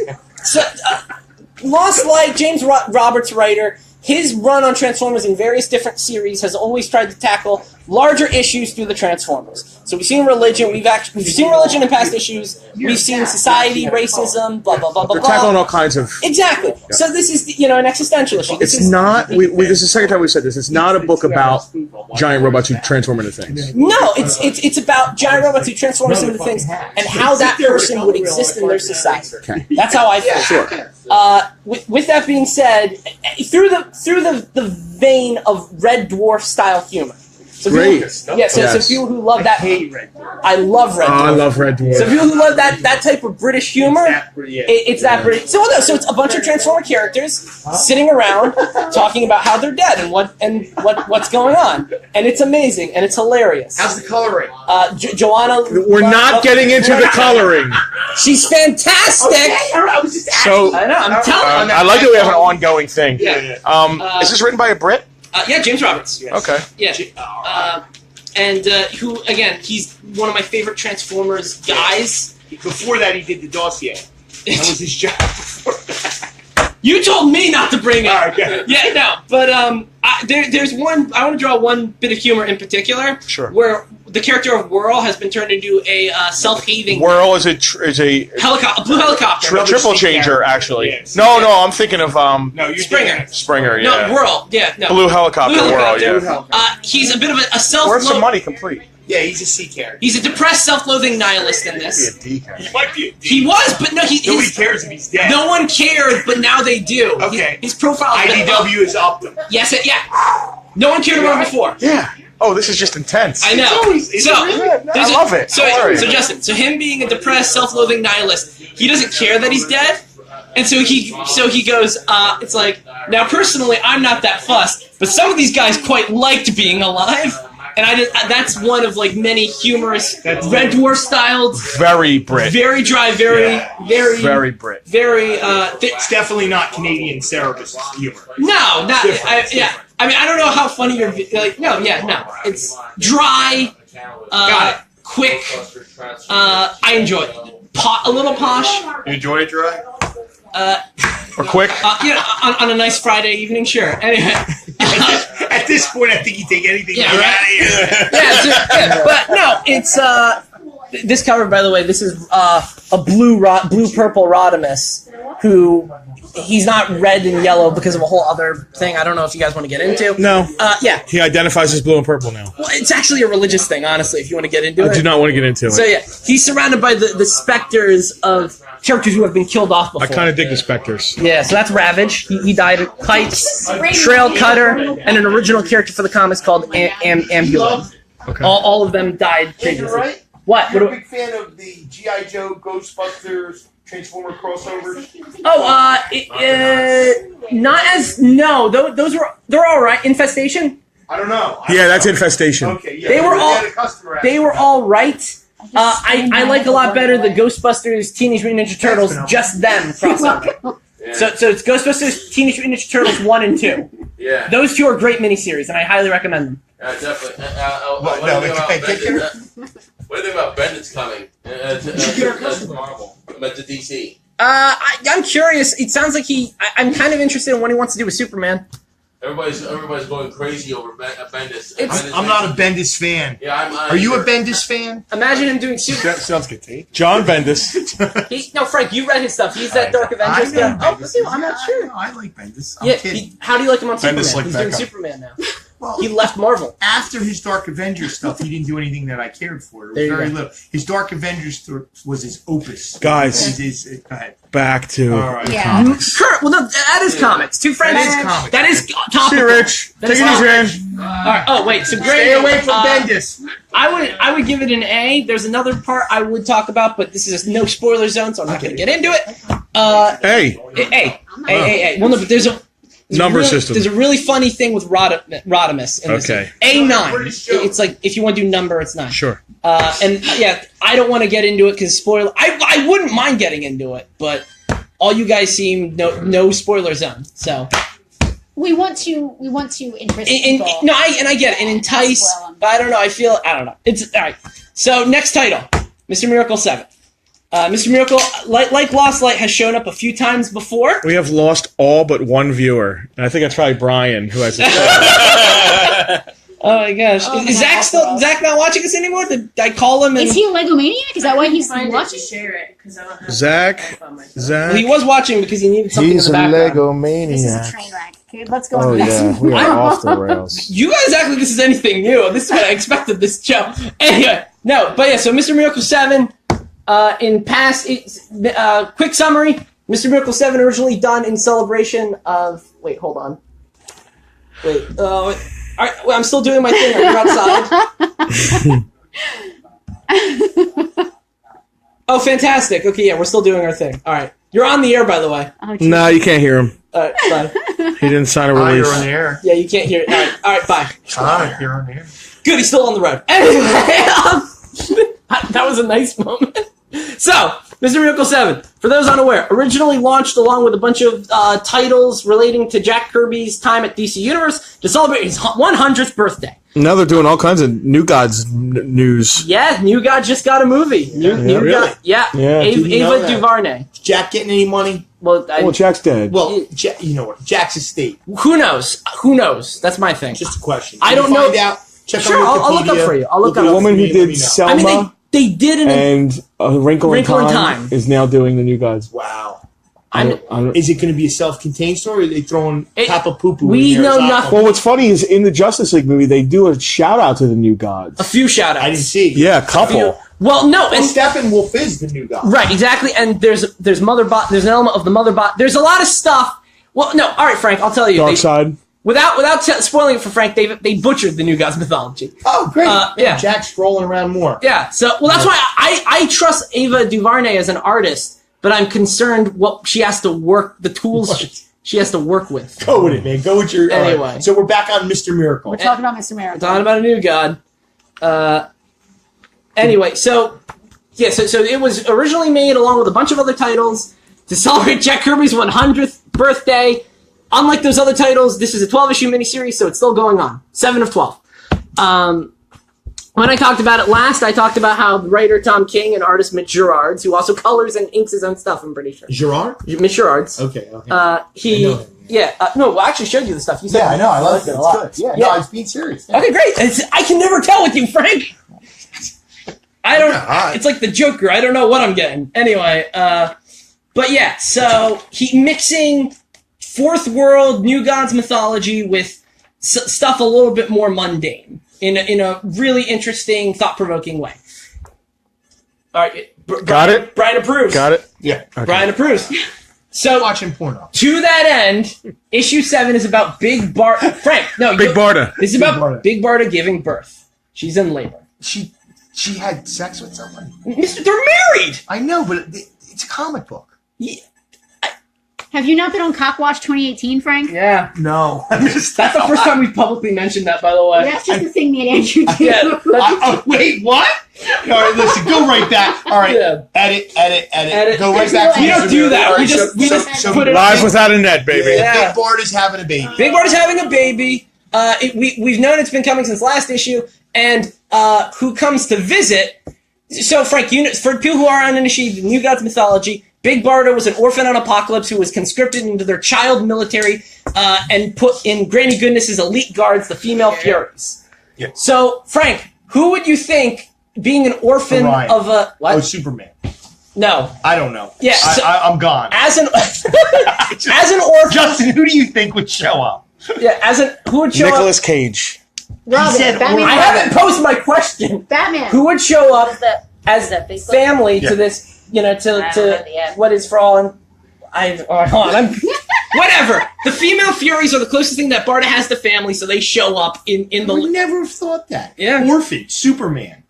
Lost Light, James Roberts writer. His run on Transformers in various different series has always tried to tackle larger issues through the Transformers. So we've seen religion, we've seen religion in past issues, we've seen society, racism, blah blah blah blah.
They're tackling all kinds of.
Exactly. Yeah. So this is an existential issue.
This is not. This is the second time we've said this. It's not a book about giant robots who transform into things.
No, it's about giant robots who transform into things and how that person would exist in their society.
Okay.
That's how I feel.
Sure.
With that being said, through the vein of Red Dwarf style humor. So
Great.
So people who love that, I love Red Dwarf.
I love Red Dwarf.
So people who love that type of British humor, it's that British. So it's a bunch of Transformer characters sitting around talking about how they're dead and what's going on, and it's amazing and it's hilarious.
How's the coloring?
Joanna,
We're not getting into the coloring.
she's fantastic.
Okay, I was just
So
I know. I'm telling you.
I like that we have an ongoing thing.
Yeah.
Is this written by a Brit?
Yeah, James Roberts.
Okay.
Yeah. And who, again, he's one of my favorite Transformers guys.
Before that, he did the dossier. That was his job before that.
You told me not to bring it.
Okay.
Yeah, no. But there's one, I want to draw one bit of humor in particular.
Sure.
Where the character of Whirl has been turned into a self-heaving
Whirl is a
a blue helicopter.
triple changer, actually.
Yes.
No, I'm thinking of
No, you're
Springer.
Springer. Yeah.
No, Whirl. Yeah, no.
Blue helicopter.
Blue
Whirl.
helicopter.
Yeah.
He's a bit of a self.
Where's the money complete?
Yeah, he's a C character.
He's a depressed, self-loathing nihilist in this.
He might be a D.
He was, but no,
Nobody cares if he's dead.
No one cared, but now they do.
Okay.
His profile.
IDW has upped him.
Yes, yeah. No one cared about him before.
Yeah. Oh, this is just intense.
I know.
I love it.
So Justin, so him being a depressed, self-loathing nihilist, he doesn't care that he's dead, and so he goes. It's like, now personally, I'm not that fussed, but some of these guys quite liked being alive. And that's one of like many humorous Red Dwarf styled,
Very Brit.
very dry, very
Brit.
very.
It's definitely not Canadian Cerebus humor.
No, not yeah. I mean, I don't know how funny you're like. No, it's dry, quick. I enjoy it. A little posh.
You enjoy it, dry?
Or quick?
On a nice Friday evening, sure. Anyway.
At this point, I think you take anything
Yeah,
out
right?
of here.
But no, it's this cover, by the way. This is a blue purple Rodimus, who he's not red and yellow because of a whole other thing. I don't know if you guys want to get into.
No.
Yeah.
He identifies as blue and purple now.
Well, it's actually a religious thing, honestly. If you want to get into it.
I do not want to get into it.
So yeah, he's surrounded by the specters of characters who have been killed off before.
I kind of dig the Spectres.
Yeah, so that's Ravage. He died at Pipes, Trail Cutter, and an original character for the comics called Ambulance.
Okay.
All of them died previously.
Right?
What?
You're a big fan of the G.I. Joe, Ghostbusters, Transformer crossovers?
Not as no. They're all right. Infestation.
I don't know.
Yeah, that's Infestation.
Okay, yeah.
They were all right. I like a lot better the Ghostbusters Teenage Mutant Ninja Turtles Just Them crossover.
Yeah.
So it's Ghostbusters Teenage Mutant Ninja Turtles 1 and 2.
Yeah.
Those two are great miniseries, and I highly recommend them.
Definitely.
What, no,
What do you think about Bendis coming to Marvel? To DC.
I'm curious. It sounds like I'm kind of interested in what he wants to do with Superman.
Everybody's going crazy over Bendis.
I'm not a Bendis fan.
Yeah,
Are you a Bendis fan?
Imagine him doing Superman.
That sounds good to me. John Bendis.
No, Frank, you read his stuff. He's that Dark Avengers guy. I'm not sure.
I like Bendis. I'm kidding.
How do you like him on
Bendis
Superman?
like
He's
that
doing
guy.
Superman now.
Well,
He left Marvel.
after his Dark Avengers stuff, he didn't do anything that I cared for. It was
There you
very
go.
little. His Dark Avengers was his opus.
Guys.
Go ahead.
Back to
All right.
Yeah.
Kurt, well, no, that is comics. Two friends.
That is comics.
That is topical.
See you, Rich.
That
Take
is
it easy,
topical.
man.
All right. Oh, wait. So great.
Stay away from Bendis.
I would give it an A. There's another part I would talk about, but this is a no spoiler zone, so I'm not going to get into it.
Hey.
A. Well, no, but there's
System.
There's a really funny thing with Rodimus. In this.
Okay.
A9. It's like, if you want to do number, it's 9.
Sure.
And yeah, I don't want to get into it because spoiler. I wouldn't mind getting into it, but all you guys seem no spoiler zone. So
we want to interest people.
No, I get it. And entice, but I don't know. I don't know. It's all right. So next title, Mr. Miracle 7. Mr. Miracle, like Lost Light, has shown up a few times before.
We have lost all but one viewer. And I think that's probably Brian, who has a
Oh my gosh. Is Zach not watching us anymore? Did I call him?
Is he a Lego Maniac? Is that why he's
Find it to
watching?
share it because I don't have
Zach?
Well, he was watching because he needed something
He's
in the
a
background.
Lego
This is a
maniac.
train wreck. Okay, let's go
Oh
on to the next
yeah,
one.
we are off the rails.
You guys act like this is anything new. This is what I expected this show. Anyway, no, but yeah, so Mr. Miracle 7, in past, quick summary, Mr. Miracle 7 originally done in celebration of, wait, hold on. Wait, all right, well, I'm still doing my thing. Are you outside? Oh, fantastic. Okay, yeah, we're still doing our thing. All right. You're on the air, by the way.
Oh,
No, you can't hear him.
All right, bye.
He didn't sign a
You're
release.
on the air.
Yeah, you can't hear it. All right, bye.
You're on the air.
Good, he's still on the road. Anyway, that was a nice moment. So, Mr. Miracle 7, for those unaware, originally launched along with a bunch of titles relating to Jack Kirby's time at DC Universe to celebrate his 100th birthday.
Now they're doing all kinds of New Gods news.
Yeah, New God just got a movie. New
really?
God, yeah.
Yeah.
Ava DuVernay.
Is Jack getting any money?
Well,
Well, Jack's dead.
Well, you know what? Jack's estate.
who knows? Who knows? That's my thing.
Just a question.
I
Can
don't
you
know.
Find out. Check
Sure,
on
I'll look up
Wikipedia.
for you. I'll look
it
up.
The
for
woman
me,
who
let me
did
know.
Selma
I mean, they did an.
and Wrinkle in
Wrinkle in
Time
Time.
is now doing the New Gods.
Wow.
I'm,
Is it going to be a self-contained story, or are they throwing Papa Poo Poo
we
in there?
know
as
nothing.
Well, what's funny is in the Justice League movie, they do a shout out to the New Gods.
a few shout outs.
I didn't see it.
Yeah, a couple.
Well, no,
Well,
and
Steppenwolf is the new guy.
right, exactly. And there's Motherbot. There's an element of the Motherbot. There's a lot of stuff. Well, no, all right, Frank. I'll tell you.
Dark Side.
Without spoiling it for Frank, they butchered the New Gods mythology.
Oh, great.
Yeah.
Jack's rolling around more.
Yeah. So, well, that's why I trust Ava DuVernay as an artist, but I'm concerned what she has to work, the tools she has to work with.
Go with it, man. Go with your...
Anyway.
All right. So we're back on Mr. Miracle.
We're talking about Mr. Miracle.
Talking about a new god. Anyway, so yeah, so it was originally made along with a bunch of other titles to celebrate Jack Kirby's 100th birthday. Unlike those other titles, this is a 12-issue miniseries, so it's still going on. 7 of 12. When I talked about it last, I talked about how writer Tom King and artist Mitch Gerards, who also colors and inks his own stuff, I'm pretty sure.
Gerard?
Mitch Gerards.
Okay.
I know him. No, well, I actually showed you the stuff. You said
Yeah, I know. I love it.
a
It's
lot.
good. Yeah,
Yeah.
no, I was being serious. Yeah.
Okay, great. I can never tell with you, Frank. I don't.
Yeah.
It's like the Joker. I don't know what I'm getting. Anyway, but yeah. So he mixing Fourth World New Gods mythology with stuff a little bit more mundane in a really interesting, thought-provoking way. All right,
Got it?
Brian approves.
Got it?
Yeah.
Okay.
Brian approves. So
Watching porno.
to that end, issue 7 is about Big Barda. Frank, no,
Big Barda.
This is about Big Barda giving birth. She's in labor.
She had sex with someone.
Mister, they're married.
I know, but it's a comic book.
Yeah.
Have you not been on Cockwatch 2018, Frank?
Yeah.
No.
That's the first time we've publicly mentioned that, by the way.
That's just the thing me and Andrew do.
Yeah, that's-
Oh, wait, what? All right, listen, go right back. All right,
Yeah.
edit. Go right
There's
back
no
to
We
Mr.
don't do
Miracle.
that.
All
We
right,
just
so
put it
Live without a net, baby.
Yeah.
Big Bart is having a baby.
Big Barda's having a baby. We've known it's been coming since last issue, and who comes to visit? So, Frank, for people who are uninitiated in New Gods mythology, Big Barda was an orphan on Apocalypse who was conscripted into their child military and put in Granny Goodness's elite guards, the female Furies.
Yeah.
So, Frank, who would you think, being an orphan
Orion.
of a... What?
Oh, Superman.
No.
I don't know.
Yeah, so-
I'm gone.
As an orphan...
Justin, who do you think would show up?
Yeah, who would show
Nicolas Cage.
Robin,
said
Batman.
up... I haven't posed my question.
Batman.
Who would show up as
that big
family
Yeah.
to this,
I don't know
to
the end.
what is for all hold on, whatever. The female Furies are the closest thing that Barda has to family, so they show up in
I would
the
never have thought that.
Yeah.
Orphan, Superman.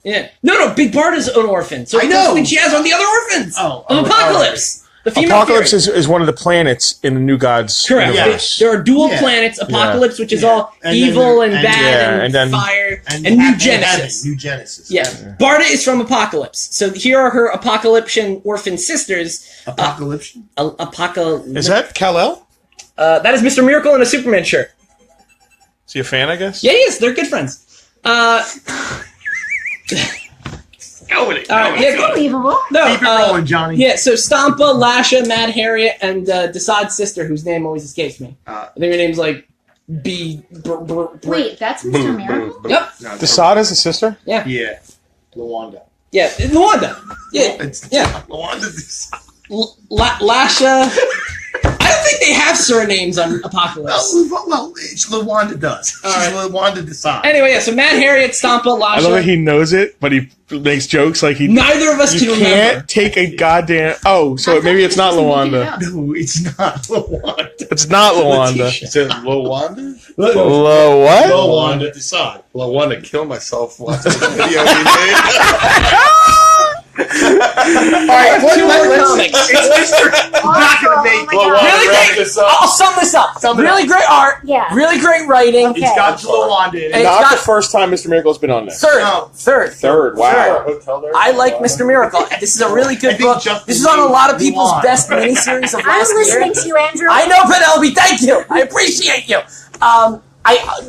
No, Big Barda's an orphan, so
I
the
know.
closest thing she has on the other orphans
Oh,
of Apocalypse. The female
Apocalypse
fairy.
is one of the planets in the New Gods
Correct.
universe.
There are dual planets: Apocalypse, which is all
And
evil
then
and bad and
then
fire, and
heaven,
New Genesis.
New Genesis.
Yeah. Barda is from Apocalypse. So here are her Apocalyptian orphan sisters.
Apocalypse.
Is that Kal-El?
That is Mr. Miracle in a Superman shirt.
Is he a fan, I guess?
Yeah, he is. They're good friends.
Unbelievable.
No,
Keep it rolling, Johnny.
Yeah, so Stampa, Lasha, Mad Harriet, and Desaad's sister, whose name always escapes me. I think her name's like B.
Wait, that's Mr. Miracle?
Yep.
Desaad is a sister?
Yeah.
Yeah. Lawanda.
Yeah, Luanda. Yeah.
Lawanda Desaad.
Lasha. I don't think they have surnames on Apocalypse.
Well, Lawanda does. She's Lawanda Desaad.
Anyway, yeah, so Mad Harriet, Stampa, Lasha.
I love that he knows it, but he makes jokes like he.
Neither of us
You
can
can't
remember.
take a goddamn. Oh, so maybe it's not Lawanda.
No, it's not Lawanda.
It's not Lawanda.
Is it Lowanda?
Lo what?
Lawanda Desaad.
Lowanda, kill myself watching the video we made.
Alright,
Two more comics.
not gonna make
Really great. I'll sum this up. Really great art.
Yeah.
Really great writing.
Okay.
It's got Lawanda in it.
It's
Not
got-
the first time Mr. Miracle's been on this.
Third.
Wow.
I like Mr. Miracle. This is a really
I
good
think
book.
Justin
This is on a lot of
Lee
people's
won.
best miniseries of
I'm
last year.
listening to you, Andrew.
I know, Penelope. Thank you. I appreciate you.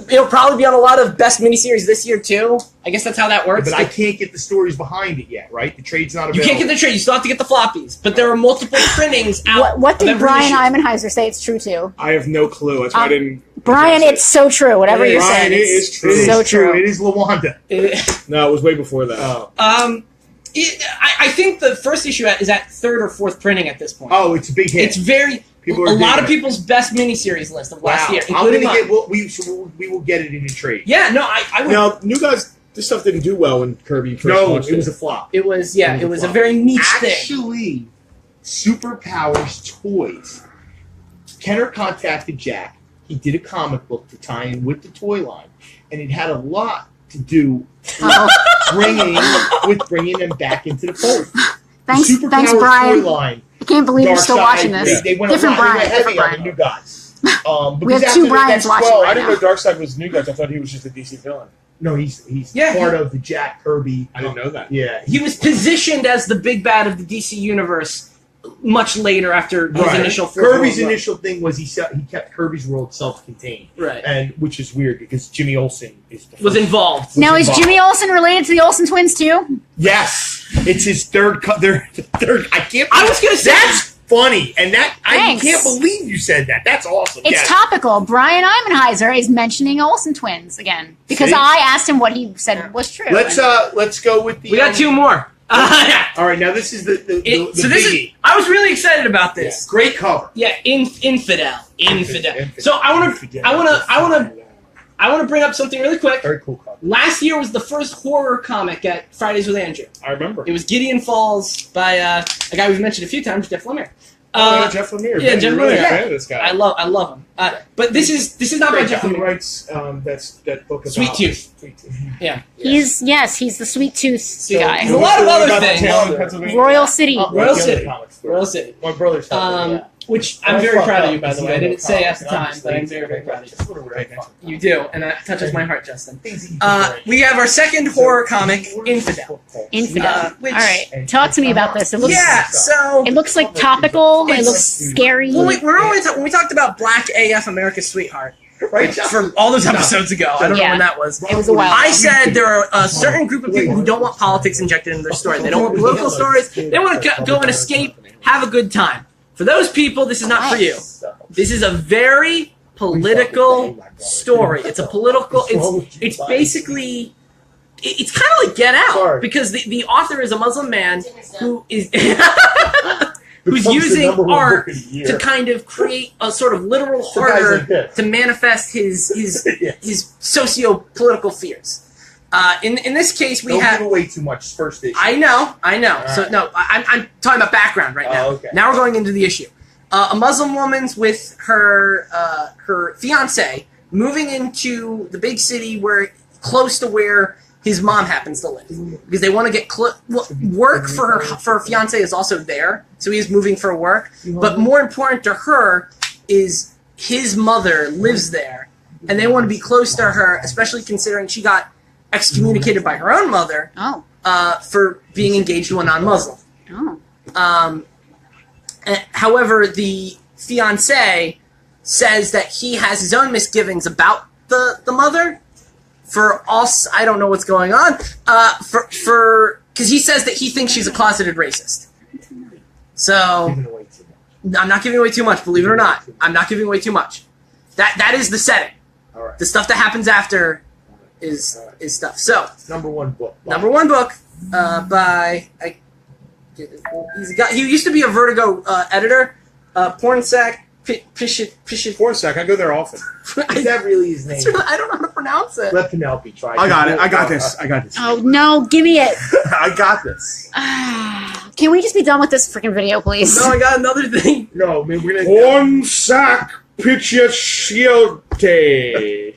It'll probably be on a lot of best miniseries this year too. I guess that's how that works.
But I can't get the stories behind it yet, right? The trade's not available.
You can't get the trade. You still have to get the floppies. But there are multiple printings out.
What
of
did
every
Brian
issue.
Ebenheiser say it's true to?
I have no clue. That's why I didn't.
Brian, it's so true. Whatever you're
Brian,
saying,
it
it's
is true.
It is
so true.
It is Lawanda.
No, it was way before that.
I think the first issue is at third or fourth printing at this point.
Oh, it's a big hit.
It's very
People
a
are
lot of
digging it.
people's best miniseries list of last year,
I'm
including
gonna
mine.
we will get it in a trade.
Yeah, no, I would.
Now, New Gods, this stuff didn't do well when Kirby first
No,
launched
it was a flop.
It was a
flop.
very niche thing.
Actually, Superpowers Toys. Kenner contacted Jack. He did a comic book to tie in with the toy line, and it had a lot to do with bringing them back into the fold.
Thanks,
Superpowers
Brian.
Toy line.
I can't believe you're still
Darkseid,
watching this.
They went
Different
a lot,
Brian.
they went heavy
Different
on the New
Brian.
Gods.
We have
Because
two
after the
Brians
next
watching
12
right
I didn't
now.
know Darkseid was New Gods. I thought he was just a DC villain.
No, he's
Yeah.
part of the Jack Kirby.
I didn't know that.
Yeah,
He was positioned as the big bad of the DC universe much later after his initial
Kirby's
World War.
initial thing was he kept Kirby's world self-contained,
Right.
and which is weird because Jimmy Olsen is the
was
first-
involved.
Now, is
involved.
Jimmy Olsen related to the Olsen twins too?
Yes, it's his third. Their third. I can't.
I was gonna say-
that's funny, and I
Thanks.
can't believe you said that. That's awesome.
It's
Yes.
topical. Brian Ebenheiser is mentioning Olsen twins again because
See?
I asked him what he said was true.
Let's go with the.
We got two more.
All right, now this is the
So this is.
biggie.
I was really excited about
Yeah,
this.
great cover.
Yeah, Infidel. So I want to bring up something really quick.
Very cool cover.
Last year was the first horror comic at Fridays with Andrew.
I remember.
It was Gideon Falls by a guy we've mentioned a few times, Jeff Lemire.
Jeff Lemire.
yeah,
man,
Jeff
you're really
Lemire.
a fan of this guy.
I love him. But this is not by Jeff
He
Lemire.
writes that book about
Sweet Tooth.
Sweet Tooth.
Yeah.
he's the sweet tooth guy.
There's a lot of other
About the
things.
town in Pennsylvania.
Royal City.
Royal
the
City.
comics.
Royal City.
My brother's
Which I'm very proud of you, by the way. I didn't say at the time, but I'm very, very proud of you. You do, and that touches my heart, Justin. We have our second horror comic, Infidel.
Infidel.
Which-
All right, talk to me about this. It looks
So
it looks like topical. It looks scary.
when we talked about Black AF America's Sweetheart
Right,
from all those episodes ago, I don't know
Yeah.
when that was.
It was a while.
I said there are a certain group of people who don't want politics injected in their story. They don't want political stories. They want to go and escape, have a good time. For those people, this is not for you. This is a very political story. It's a political. It's basically. It's kind of like Get Out
Sorry.
because the author is a Muslim man who is who's
Becomes the
using
number one
art
book of the year.
to kind of create a sort of literal
So guys
horror
like this.
to manifest his
Yes.
his socio-political fears. In this case, we
Don't
have.
give away too much first issue.
I know. So
right.
no, I'm talking about background right now.
Oh, okay.
Now we're going into the issue. A Muslim woman's with her her fiance moving into the big city close to where his mom happens to live, because they want to get work for her fiance is also there, so he is moving for work. But more important to her is his mother lives there, and they want to be close to her, especially considering she got excommunicated by her own mother for being engaged to a non-Muslim. However, the fiance says that he has his own misgivings about the mother. For us, I don't know what's going on. Because he says that he thinks she's a closeted racist. So I'm not giving away too much, believe it or not. I'm not giving away too much. That is the setting.
All right.
The stuff that happens after is stuff. So
Number one book
by he used to be a Vertigo editor. Pornsack
Pornsack. I go there often.
Is that really his name?
I don't know how to pronounce it.
Let Penelope try.
I got it. I got this.
Oh no, give me it.
I got this.
Can we just be done with this freaking video, please?
No, I got another thing.
No, man, we're gonna. Pornsack Pichiaciote.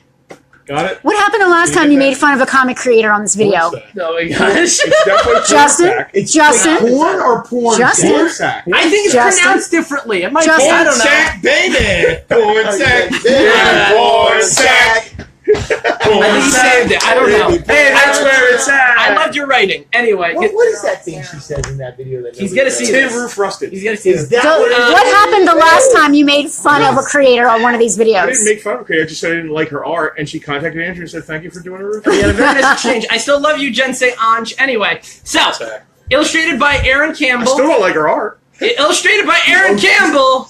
Got it?
What happened the last time you made fun of a comic creator on this video?
Oh my gosh.
It's definitely
Justin?
Pornsack.
It's
Justin?
porn or porn?
Justin?
Pornsack.
I think it's
Justin?
pronounced differently. It might be.
Justin?
I don't know.
Pornsack, baby. Pornsack, Pornsack.
I think he saved it. I don't know.
Hey, that's where it's at.
I loved your writing. Anyway,
What is that thing she says in that video? That
He's
nobody
gonna see
does?
this.
Tin roof rusted.
he's gonna see
Is
this.
that
So,
what it is?
what happened the last time you made fun of a creator on one of these
I didn't
videos?
make fun of her. I just said I didn't like her art, and she contacted Andrew and said, "Thank you for doing a roof."
We had a very nice exchange. I still love you, Jensei Anj. Anyway, so illustrated by Aaron
I
Campbell.
still don't like her art.
Illustrated by Aaron Campbell.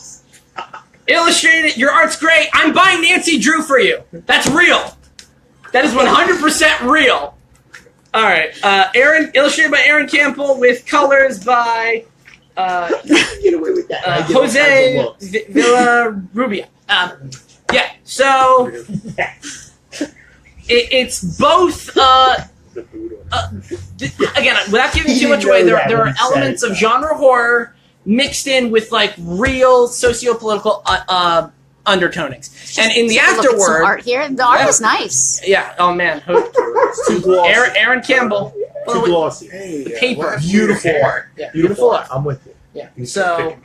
Illustrated. Your art's great. I'm buying Nancy Drew for you. That's real. That is 100% real. All right. Illustrated by Aaron Campbell with colors by
Get away with that. I get all kinds of
Jose
looks.
Villarrubia. Yeah. So it's both. Again, without giving too much away, there are elements of genre horror mixed in with like real socio-political undertonings. And in the
Look at some
afterword,
art here. The art is nice.
yeah. Oh man,
Too glossy.
Aaron Campbell.
Too glossy.
The paper.
Beautiful art.
Yeah,
Beautiful art. I'm with you.
Yeah. So,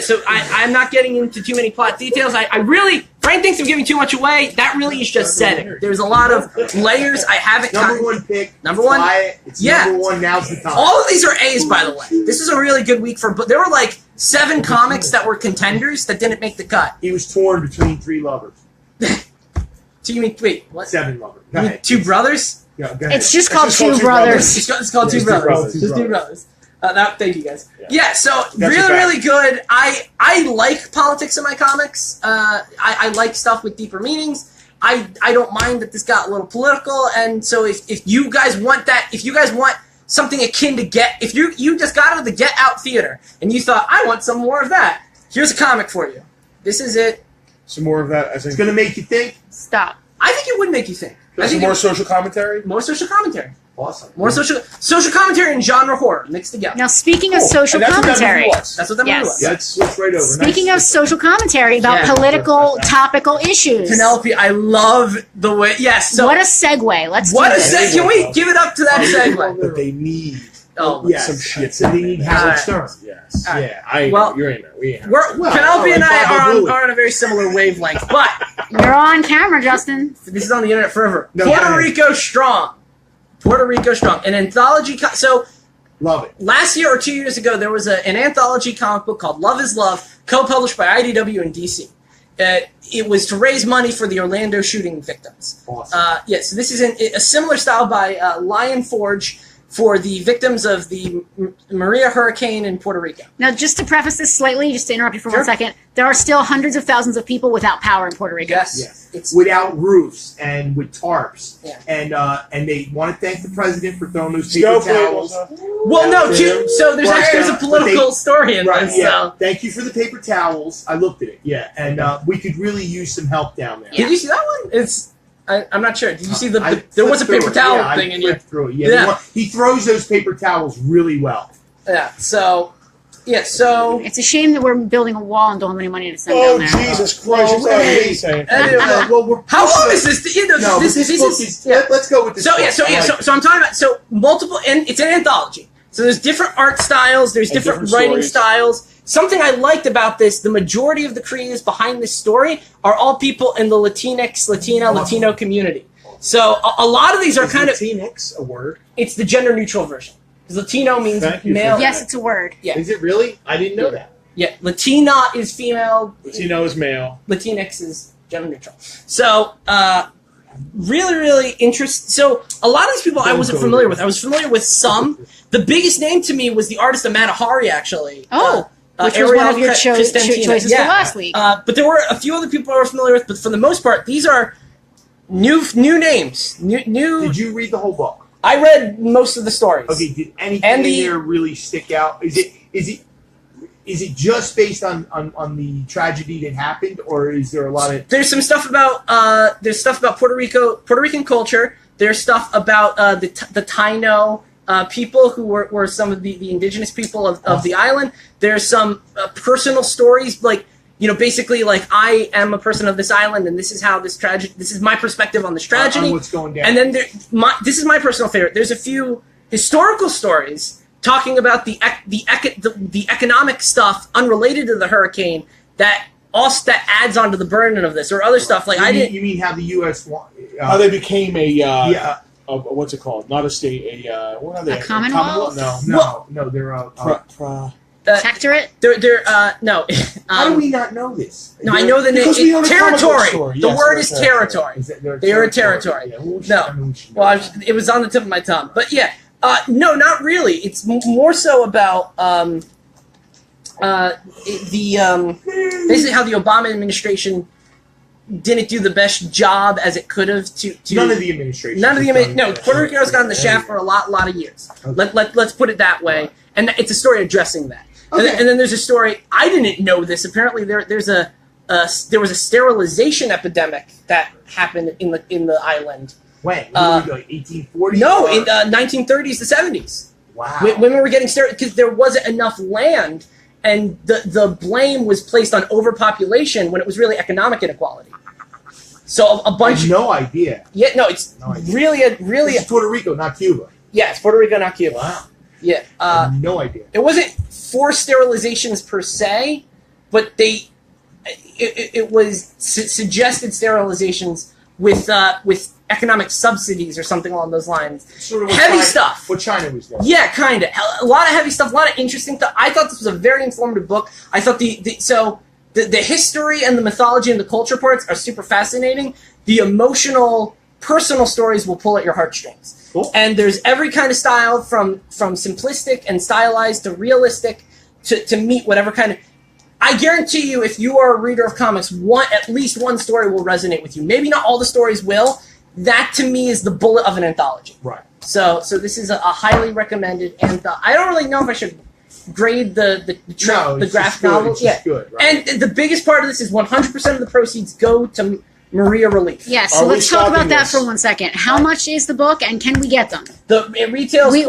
so I'm not getting into too many plot details. I really, Frank thinks I'm giving too much away. That really is just setting. There's a lot of layers I haven't.
Number one pick.
Number one?
Buy it. It's
Yeah.
number one. Now's the time.
All of these are A's, by the way. This is a really good week for. But there were like 7 comics that were contenders that didn't make the cut.
He was torn between 3 lovers.
So you mean wait? What?
7 lovers. Go
You mean
ahead.
2 brothers?
Yeah, go ahead.
It's just called Two Brothers.
It's called
Yeah,
Two Brothers.
Two
Just Two
Brothers.
Brothers. Thank you guys. Yeah, so
your
really,
back.
really good. I like politics in my comics. I like stuff with deeper meanings. I don't mind that this got a little political, and so if you guys want that, if you guys want something akin to if you just got out of the Get Out theater and you thought I want some more of that, here's a comic for you. This is it.
Some more of that.
It's going to make you think.
Stop.
I think it would make you think. I
Some
think
more social commentary.
more social commentary,
Awesome.
more social commentary and genre horror mixed together.
Now, speaking of social
And that's what that
commentary,
movie was.
That's what that movie
Yes.
was.
Let's switch right over.
speaking of social commentary about
Yeah.
political topical issues,
Penelope, I love the way. Yes. So
what a segue. Let's
what
do
a
this.
seg. Can we give it up to that segue?
But they need.
Oh,
Yes.
Some shit.
So they need Howard
Alright.
Stern.
Yes.
All right.
Yeah. I.
Well,
you're in there. We ain't.
Penelope and I
Baba Booey.
are on a very similar wavelength, but
You're on camera, Justin.
this is on the internet forever.
No,
Puerto
go ahead.
Rico Strong. Puerto Rico Strong. An anthology. So
Love it.
last year or 2 years ago, there was an anthology comic book called Love is Love, co-published by IDW in DC. It was to raise money for the Orlando shooting victims.
Awesome.
Yes, this is a similar style by Lion Forge for the victims of the Maria hurricane in Puerto Rico.
Now, just to preface this slightly, just to interrupt you for
Sure.
1 second, there are still hundreds of thousands of people without power in Puerto Rico.
Yes.
Yes.
It's
Without roofs and with tarps.
Yeah.
And they want to thank the president for throwing those
Go
paper towels.
well, no, too. So there's
Right,
actually there's a
but
political story in
Right,
this.
yeah.
So.
Thank you for the paper towels. I looked at it. Yeah. And we could really use some help down there.
Did you see that one? It's I'm not sure. Did you see the?
I
There was a
flipped
paper
through it.
towel
Yeah,
thing
I
in your.
flipped through it. Yeah.
Yeah.
He throws those paper towels really well.
Yeah. So Yeah, so
It's a shame that we're building a wall and don't have any money to send down there.
Jesus Christ! That's what I'm saying.
how long is this? You know,
No,
this
this book is.
yeah.
Let's go with this.
So
book.
yeah, so
I
yeah,
like
so I'm talking about multiple, and it's an anthology. So there's different art styles, there's different
different
writing
stories.
styles. Something I liked about this, the majority of the creators behind this story are all people in the Latino community. So a lot of these are kind of
Latinx a word?
it's the gender neutral version. Because Latino means
Thank you for
male.
that.
Yes, it's a word.
Yeah.
Is it really? I didn't know that.
Yeah, Latina is female.
Latino is male.
Latinx is gender neutral. So, really, really interesting. So, a lot of these people I wasn't familiar with. I was familiar with some. The biggest name to me was the artist Amanda Hari, actually.
Oh, which was one of your choices for last week.
But there were a few other people I was familiar with, but for the most part, these are new names. New.
Did you read the whole book?
I read most of the stories.
Okay. Did anything in there really stick out? Is it just based on the tragedy that happened, or is there a lot of?
There's some stuff about Puerto Rican culture. There's stuff about the Taino people who were some of the indigenous people of the island. There's some personal stories, like, you know, basically like, I am a person of this island, and this is how this is my perspective on this tragedy.
On what's going down.
And then this is my personal favorite. There's a few historical stories talking about the economic stuff unrelated to the hurricane that adds onto the burden of this, or other stuff like
You mean how the U.S.
How they became what's it called? Not a state. What are they?
A commonwealth?
No. They're
Protectorate?
They're no.
How do we not know this?
No, I know the name.
Because we own a comic book
Territory.
store.
The
Yes,
word
they're
is
a
territory. They are a territory.
Yeah,
No. It was on the tip of my tongue. But yeah, no, not really. It's more so about basically how the Obama administration didn't do the best job as it could have to
None of the administration.
No, Puerto Rico's gotten the shaft for a lot of years.
Okay.
Let's put it that way. And it's a story addressing that.
Okay.
And then there's a story, I didn't know this. Apparently there was a sterilization epidemic that happened in the island.
When? What were we going, 1840s?
No, in the 1930s to 70s.
Wow.
Women were getting sterile because there wasn't enough land, and the blame was placed on overpopulation when it was really economic inequality. So a
I
bunch.
had no idea.
Yeah, no, it's
No idea.
really.
This is Puerto Rico, not Cuba.
Yeah, it's Puerto Rico, not Cuba.
Wow.
Yeah.
I had no idea.
It wasn't forced sterilizations per se, but it was suggested sterilizations with economic subsidies or something along those lines.
Sort of what
Heavy
China,
stuff.
What China was doing.
Yeah, kind of. A lot of heavy stuff, a lot of interesting stuff. I thought this was a very informative book. I thought the history and the mythology and the culture parts are super fascinating. The emotional, personal stories will pull at your heartstrings.
Cool.
And there's every kind of style from simplistic and stylized to realistic to meet whatever kind of. I guarantee you, if you are a reader of comics, at least one story will resonate with you. Maybe not all the stories will. That to me is the bullet of an anthology.
Right.
So this is a highly recommended anthology. I don't really know if I should grade the graphic novel.
It's just good, right?
And the biggest part of this is 100% of the proceeds go to Maria Relief.
Yes, so
Are we
let's talk about
stopping
that
this?
for 1 second. How much is the book, and can we get them?
It retails
We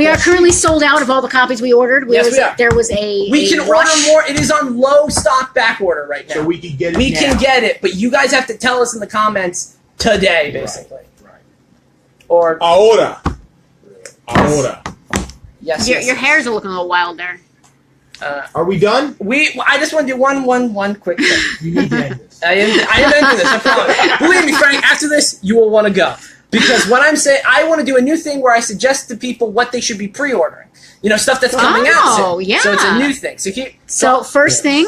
are currently sold out of all the copies we ordered.
Yes, we are.
There was
We can
rush.
order more. It is on low stock back order right now.
So we can get it
We
now.
can get it, but you guys have to tell us in the comments today, basically.
Right.
Or
Ahora.
yes,
Your
yes.
hairs are looking a little wild there.
Are we done?
I just want to do one quick thing.
You need to end this.
I am ending this. I promise. Believe me, Frank. After this, you will want to go because what I'm saying, I want to do a new thing where I suggest to people what they should be pre-ordering. You know, stuff that's coming out soon.
Oh, yeah.
So it's a new thing.
So first thing,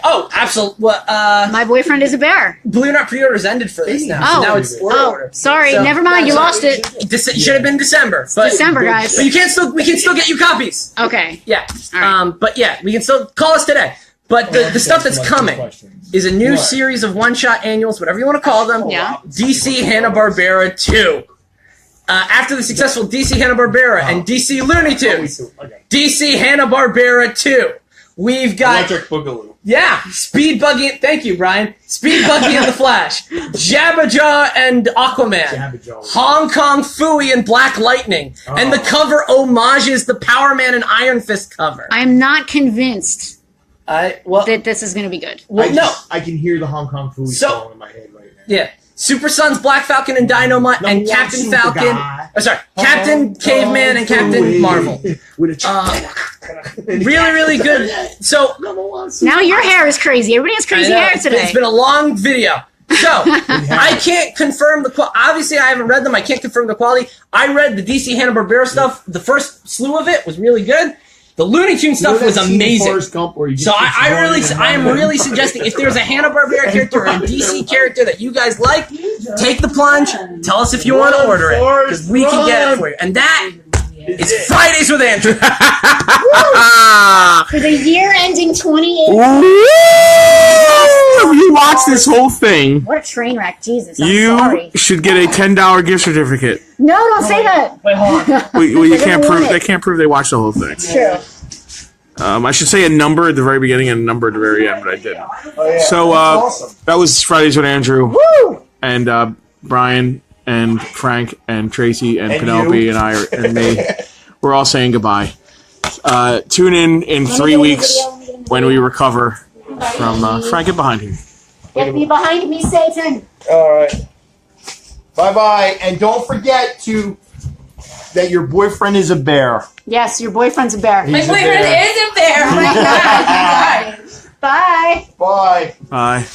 absolutely.
my boyfriend is a bear.
Believe it or not, pre-orders ended for this now.
Oh.
So now it's order.
Sorry,
So-
never mind. You lost it.
It should have been December, but
December, guys.
But we can still get you copies.
Okay.
Yeah.
All right.
But yeah, we can still call us today. But the stuff that's coming is a new series of one-shot annuals, whatever you want to call them.
Yeah.
DC Hanna-Barbera 2. After the successful DC Hanna-Barbera and DC Looney Tunes, DC Hanna-Barbera 2 We've got
Electric Boogaloo.
Yeah, Speed Buggy. Thank you, Brian. Speed Buggy and the Flash, Jabberjaw and Aquaman, Hong Kong Phooey and Black Lightning, and the cover homages the Power Man and Iron Fist cover.
I am not convinced
Well,
that this is going to be good.
well,
I can hear the Hong Kong food song in my head right now.
Yeah. Super Sons, Black Falcon and Dynamite, and Captain Falcon. Captain Caveman and Captain Marvel. Really, really good. So
Now your hair is crazy. Everybody has crazy hair today.
It's been a long video. So I can't confirm the quality. Obviously, I haven't read them. I can't confirm the quality. I read the DC Hanna-Barbera stuff. The first slew of it was really good. The Looney Tunes stuff was amazing. So I am really suggesting if there's a Hanna-Barbera character or a DC character that you guys like, take the plunge. Tell us if you want to order it, because we can get it for you. And that is Fridays with Andrew.
For the year ending 28.
You watch this whole thing.
What a train wreck. Jesus, I'm sorry.
Should get a $10 gift certificate.
No, don't say that.
Wait, hold on.
Well, you can't prove. They can't prove they watched the whole thing.
It's true.
I should say a number at the very beginning and a number at the very end, but I didn't. So that was Fridays with Andrew.
Woo!
And Brian and Frank and Tracy and Penelope and I and me. We're all saying goodbye. Tune in 3 weeks when we recover from Frank. Get behind him.
Get me behind me, Satan.
All right. Bye-bye. And don't forget that your boyfriend is a bear.
Yes, your boyfriend's a bear.
My boyfriend is a bear. Oh my God.
Bye.
Bye.
Bye.